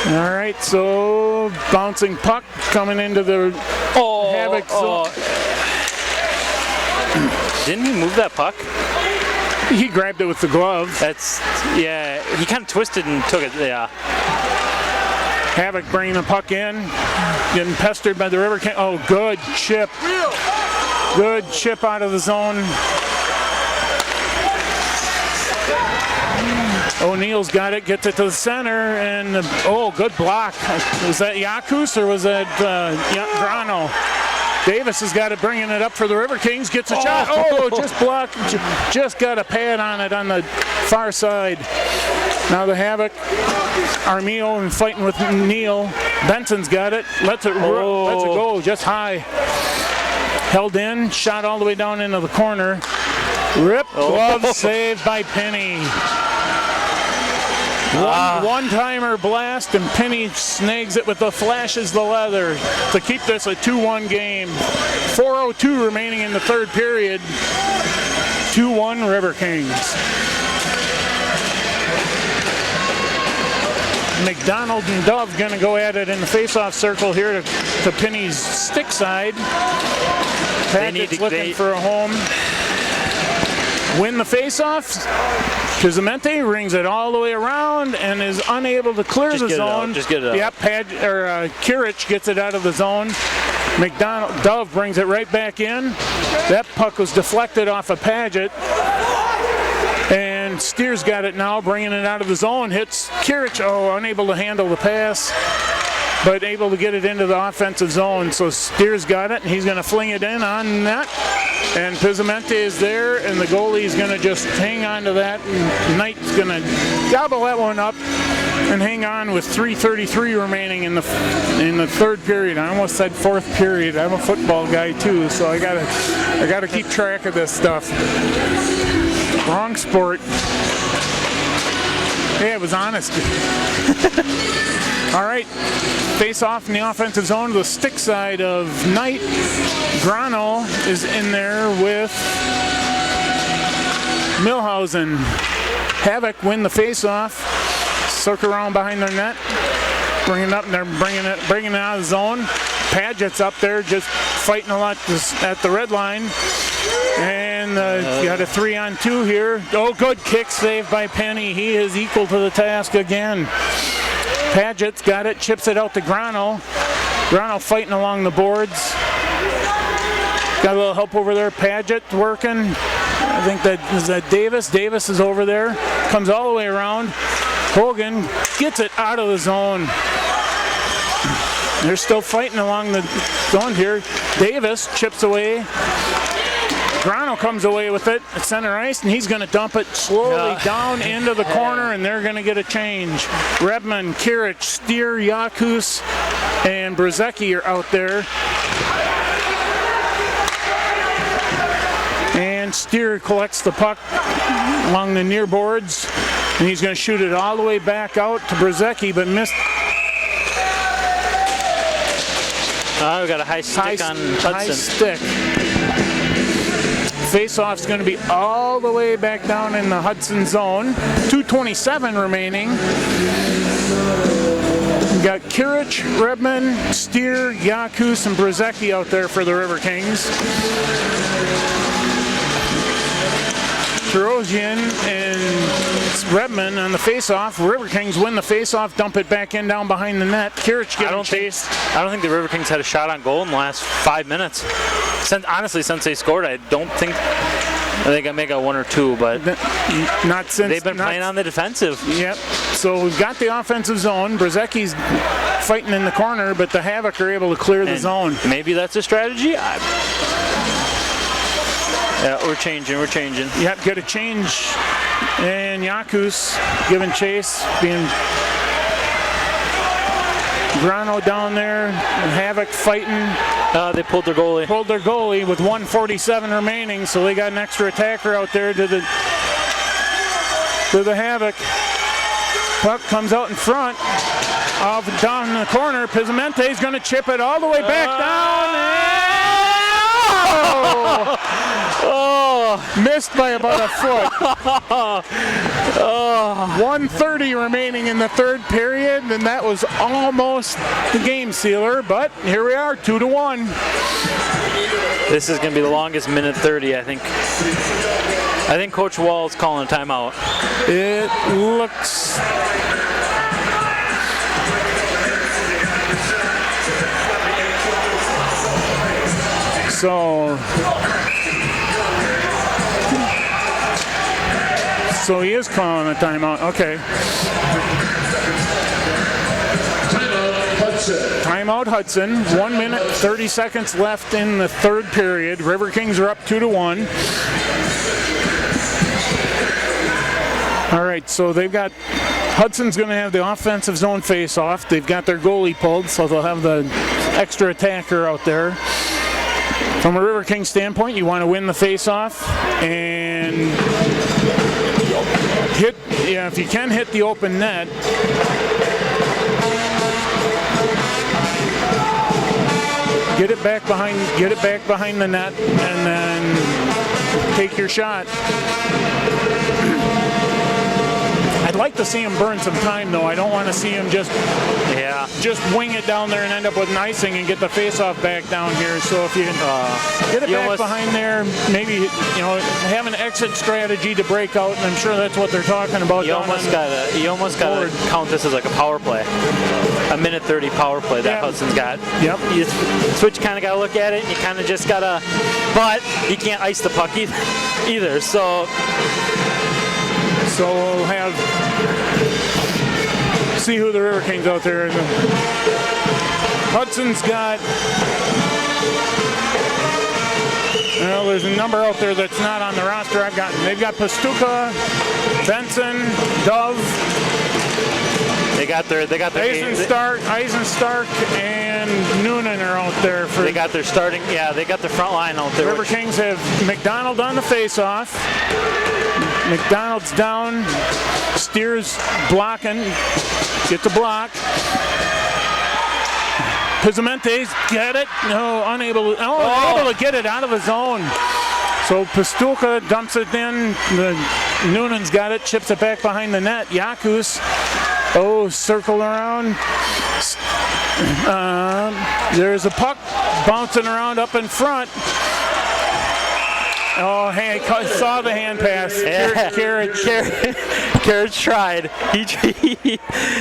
All right, so bouncing puck coming into the Havoc zone. Didn't he move that puck? He grabbed it with the glove. Yeah, he kind of twisted and took it, yeah. Havoc bringing the puck in, getting pestered by the Riverking. Oh, good chip. Good chip out of the zone. O'Neill's got it, gets it to the center, and good block. Was that Yakus or was that Grano? Davis has got it, bringing it up for the Riverkings, gets a shot. Just blocked, just got a pad on it on the far side. Now the Havoc, Armio and fighting with Neal. Benson's got it, lets it go, just high. Held in, shot all the way down into the corner. Rip, glove saved by Penny. One-timer blast, and Penny snags it with the flashes the leather to keep this a 2-1 game. 4:02 remaining in the third period. 2-1 Riverkings. McDonald and Dove going to go at it in the face-off circle here to Penny's stick side. Paget's looking for a home. Win the face-off. Pizamente rings it all the way around and is unable to clear the zone. Just get it out. Yep, Kirich gets it out of the zone. Dove brings it right back in. That puck was deflected off of Paget. And Steers got it now, bringing it out of the zone. Hits Kirich, unable to handle the pass, but able to get it into the offensive zone. So Steers got it, and he's going to fling it in on net. And Pizamente is there, and the goalie is going to just hang on to that. And Knight's going to gobble that one up and hang on with 3:33 remaining in the third period. I almost said fourth period. I'm a football guy too, so I gotta keep track of this stuff. Wrong sport. Yeah, it was honest. All right, face off in the offensive zone to the stick side of Knight. Grano is in there with Milhausen. Havoc win the face off. Circle around behind their net. Bring it up, and they're bringing it out of the zone. Paget's up there just fighting a lot at the red line. And got a 3-on-2 here. Good kick save by Penny. He is equal to the task again. Paget's got it, chips it out to Grano. Grano fighting along the boards. Got a little help over there. Paget working. I think that Davis. Davis is over there. Comes all the way around. Hogan gets it out of the zone. They're still fighting along the zone here. Davis chips away. Grano comes away with it at center ice, and he's going to dump it slowly down into the corner, and they're going to get a change. Redmond, Kirich, Steer, Yakus, and Brzezicki are out there. And Steer collects the puck along the near boards, and he's going to shoot it all the way back out to Brzezicki, but missed. We got a high stick on Hudson. High stick. Face-off's going to be all the way back down in the Hudson zone. 2:27 remaining. We've got Kirich, Redman, Steer, Yakus, and Brzezicki out there for the Riverkings. Tarosian and Redman on the face-off. Riverkings win the face-off, dump it back in down behind the net. Kirich getting chased. I don't think the Riverkings had a shot on goal in the last 5 minutes. Honestly, since they scored, I don't think they may got one or two, but not since they've been playing on the defensive. Yep. So we've got the offensive zone. Brzezicki's fighting in the corner, but the Havoc are able to clear the zone. Maybe that's a strategy. Yeah, we're changing. Yep, get a change. And Yakus giving chase, being Grano down there. Havoc fighting. They pulled their goalie. With 1:47 remaining, so they got an extra attacker out there to the Havoc. Puck comes out in front. Down in the corner. Pizzimente's going to chip it all the way back down. Missed by about a foot. 1:30 remaining in the third period, and that was almost the game sealer, but here we are, 2-1. This is going to be the longest minute 30, I think. I think Coach Wall's calling a timeout. It looks... So he is calling a timeout. Okay. Timeout Hudson. 1 minute, 30 seconds left in the third period. Riverkings are up 2-1. All right, so they've got... Hudson's going to have the offensive zone face-off. They've got their goalie pulled, so they'll have the extra attacker out there. From a Riverkings standpoint, you want to win the face-off and if you can hit the open net. Get it back behind the net, and then take your shot. I'd like to see him burn some time, though. I don't want to see him just wing it down there and end up with an icing and get the face-off back down here. So if you can get it back behind there, maybe have an exit strategy to break out, and I'm sure that's what they're talking about. You almost got to count this as like a power play, a minute 30 power play that Hudson's got. Yep. That's what you kind of got to look at it. And you kind of just gotta, but you can't ice the puck either. So we'll see who the Riverkings out there. Hudson's got, there's a number out there that's not on the roster. They've got Pastuka, Benson, Dove. They got their Eisenstark and Noonan are out there for. They got their starting. Yeah, they got the front line out there. Riverkings have McDonald on the face-off. McDonald's down. Steers blocking. Gets a block. Pizzimente's get it. No, unable to get it out of the zone. So Pastuka dumps it in. Noonan's got it. Chips it back behind the net. Yakus. Circle around. There's a puck bouncing around up in front. Hey, I saw the hand pass. Yeah. Kirich tried.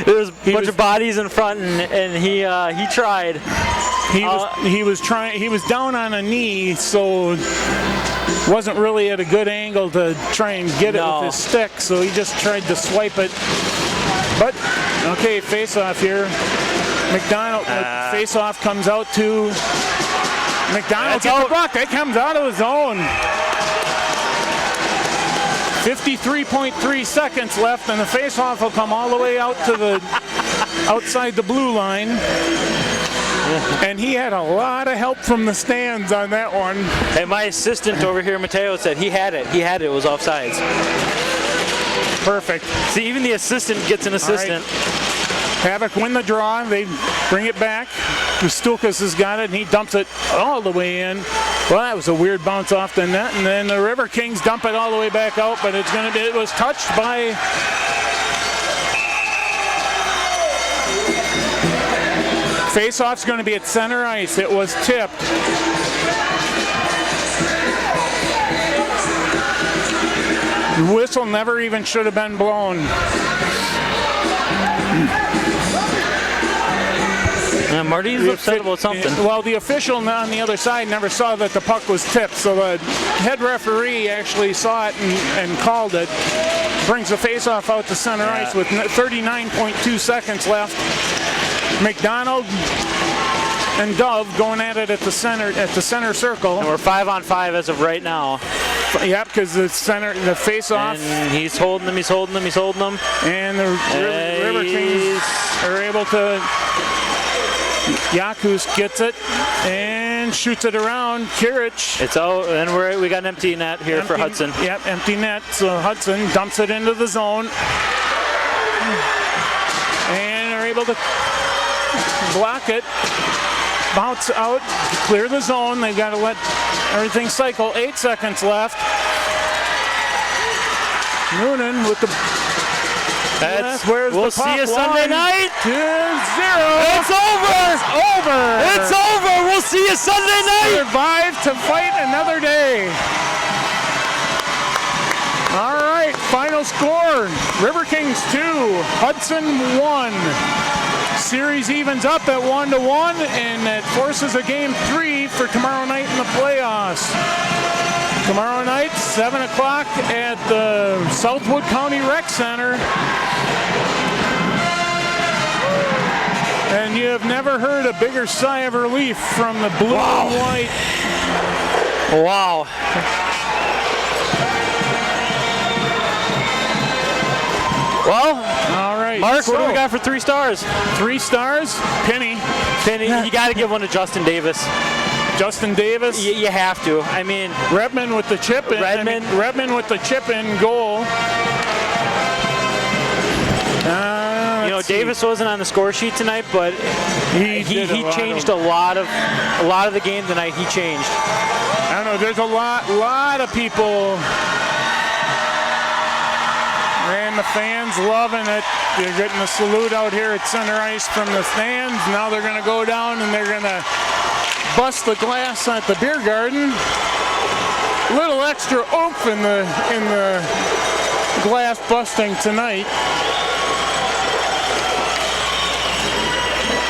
There was a bunch of bodies in front, and he tried. He was trying. He was down on a knee, so wasn't really at a good angle to try and get it with his stick. So he just tried to swipe it. But okay, face-off here. McDonald face-off comes out to McDonald. Gets the puck. That comes out of the zone. 53.3 seconds left, and the face-off will come all the way out to the outside the blue line. And he had a lot of help from the stands on that one. And my assistant over here, Mateo, said he had it. It was offsides. Perfect. See, even the assistant gets an assistant. Havoc win the draw. They bring it back. Stulkas has got it, and he dumps it all the way in. Well, that was a weird bounce off the net, and then the Riverkings dump it all the way back out, but it was touched by face-off's going to be at center ice. It was tipped. The whistle never even should have been blown. Marty's upset about something. Well, the official on the other side never saw that the puck was tipped, so the head referee actually saw it and called it. Brings the face-off out to center ice with 39.2 seconds left. McDonald and Dove going at it at the center circle. And we're 5-on-5 as of right now. Yep, because the face-off. And he's holding them. And the Riverkings are able to. Yakus gets it and shoots it around. Kirich. It's out, and we got an empty net here for Hudson. Yep, empty net. So Hudson dumps it into the zone. And are able to block it. Bounce out, clear the zone. They've got to let everything cycle. 8 seconds left. Noonan with the. We'll see you Sunday night. 2-0. It's over. It's over. It's over. We'll see you Sunday night. Survive to fight another day. All right, final score. Riverkings 2, Hudson 1. Series evens up at 1-1, and that forces a game 3 for tomorrow night in the playoffs. Tomorrow night, 7 o'clock at the Southwood County Rec Center. And you have never heard a bigger sigh of relief from the blue and white. Wow. Well, all right. Mark, what do we got for 3 stars? 3 stars. Penny, you got to give one to Justin Davis. Justin Davis. You have to. I mean, Redmond with the chip in. Redmond with the chip in goal. Davis wasn't on the score sheet tonight, but he changed a lot of the game tonight. He changed. I don't know. There's a lot of people. And the fans loving it. They're getting a salute out here at center ice from the stands. Now they're going to go down and they're going to bust the glass at the beer garden. A little extra oomph in the glass busting tonight.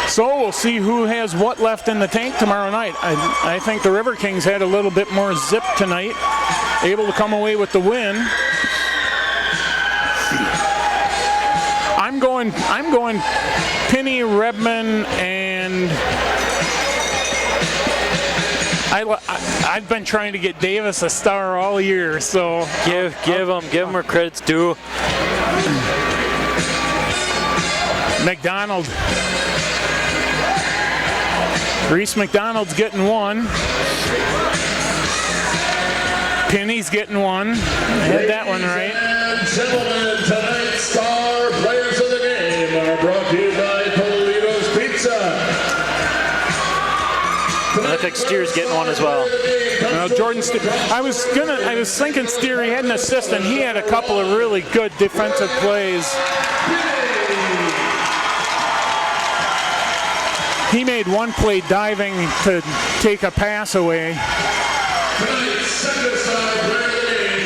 So we'll see who has what left in the tank tomorrow night. I think the Riverkings had a little bit more zip tonight, able to come away with the win. I'm going Penny, Redmond, and I've been trying to get Davis a star all year, so give him where credit's due. McDonald. Reese McDonald's getting 1. Penny's getting 1. I had that one right. Gentlemen, tonight's star players of the game are brought to you by Polito's Pizza. I think Steer's getting 1 as well. Jordan Steer. I was thinking Steer. He had an assist, and he had a couple of really good defensive plays. He made one play diving to take a pass away.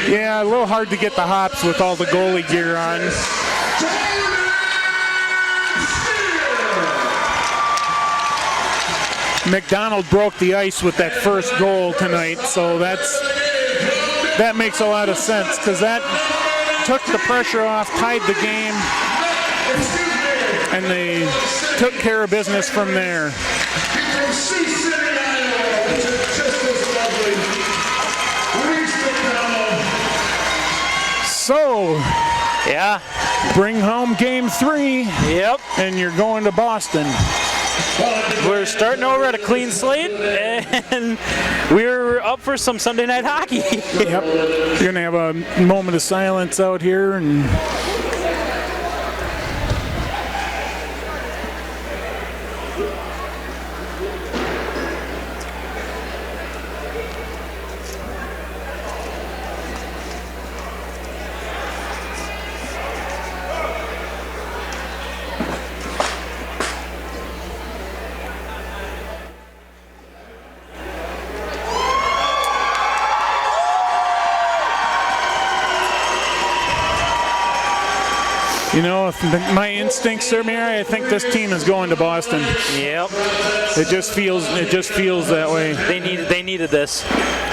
Yeah, a little hard to get the hops with all the goalie gear on. McDonald broke the ice with that first goal tonight, so that makes a lot of sense because that took the pressure off, tied the game, and they took care of business from there. So, yeah, bring home game 3. Yep. And you're going to Boston. We're starting over at a clean slate, and we're up for some Sunday night hockey. Yep. You're going to have a moment of silence out here. And You know, if my instincts serve me right, I think this team is going to Boston. Yep. It just feels that way. They needed this.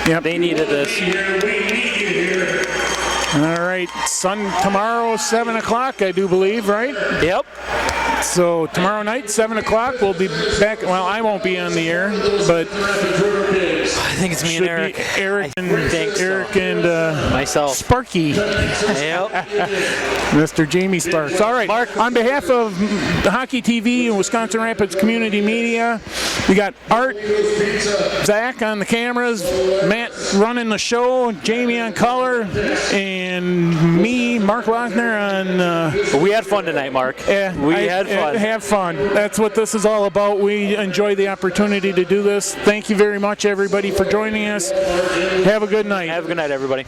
Yep. They needed this. All right, tomorrow 7 o'clock, I do believe, right? Yep. So tomorrow night, 7 o'clock, we'll be back. Well, I won't be on the air, but I think it's me and Eric. Eric and myself. Sparky. Yep. Mr. Jamie Sparks. All right, Mark. On behalf of the Hockey TV and Wisconsin Rapids Community Media, we got Art, Zach on the cameras, Matt running the show, Jamie on color, and me, Mark Lochner on. We had fun tonight, Mark. We had fun. Have fun. That's what this is all about. We enjoy the opportunity to do this. Thank you very much, everybody, for joining us. Have a good night. Have a good night, everybody.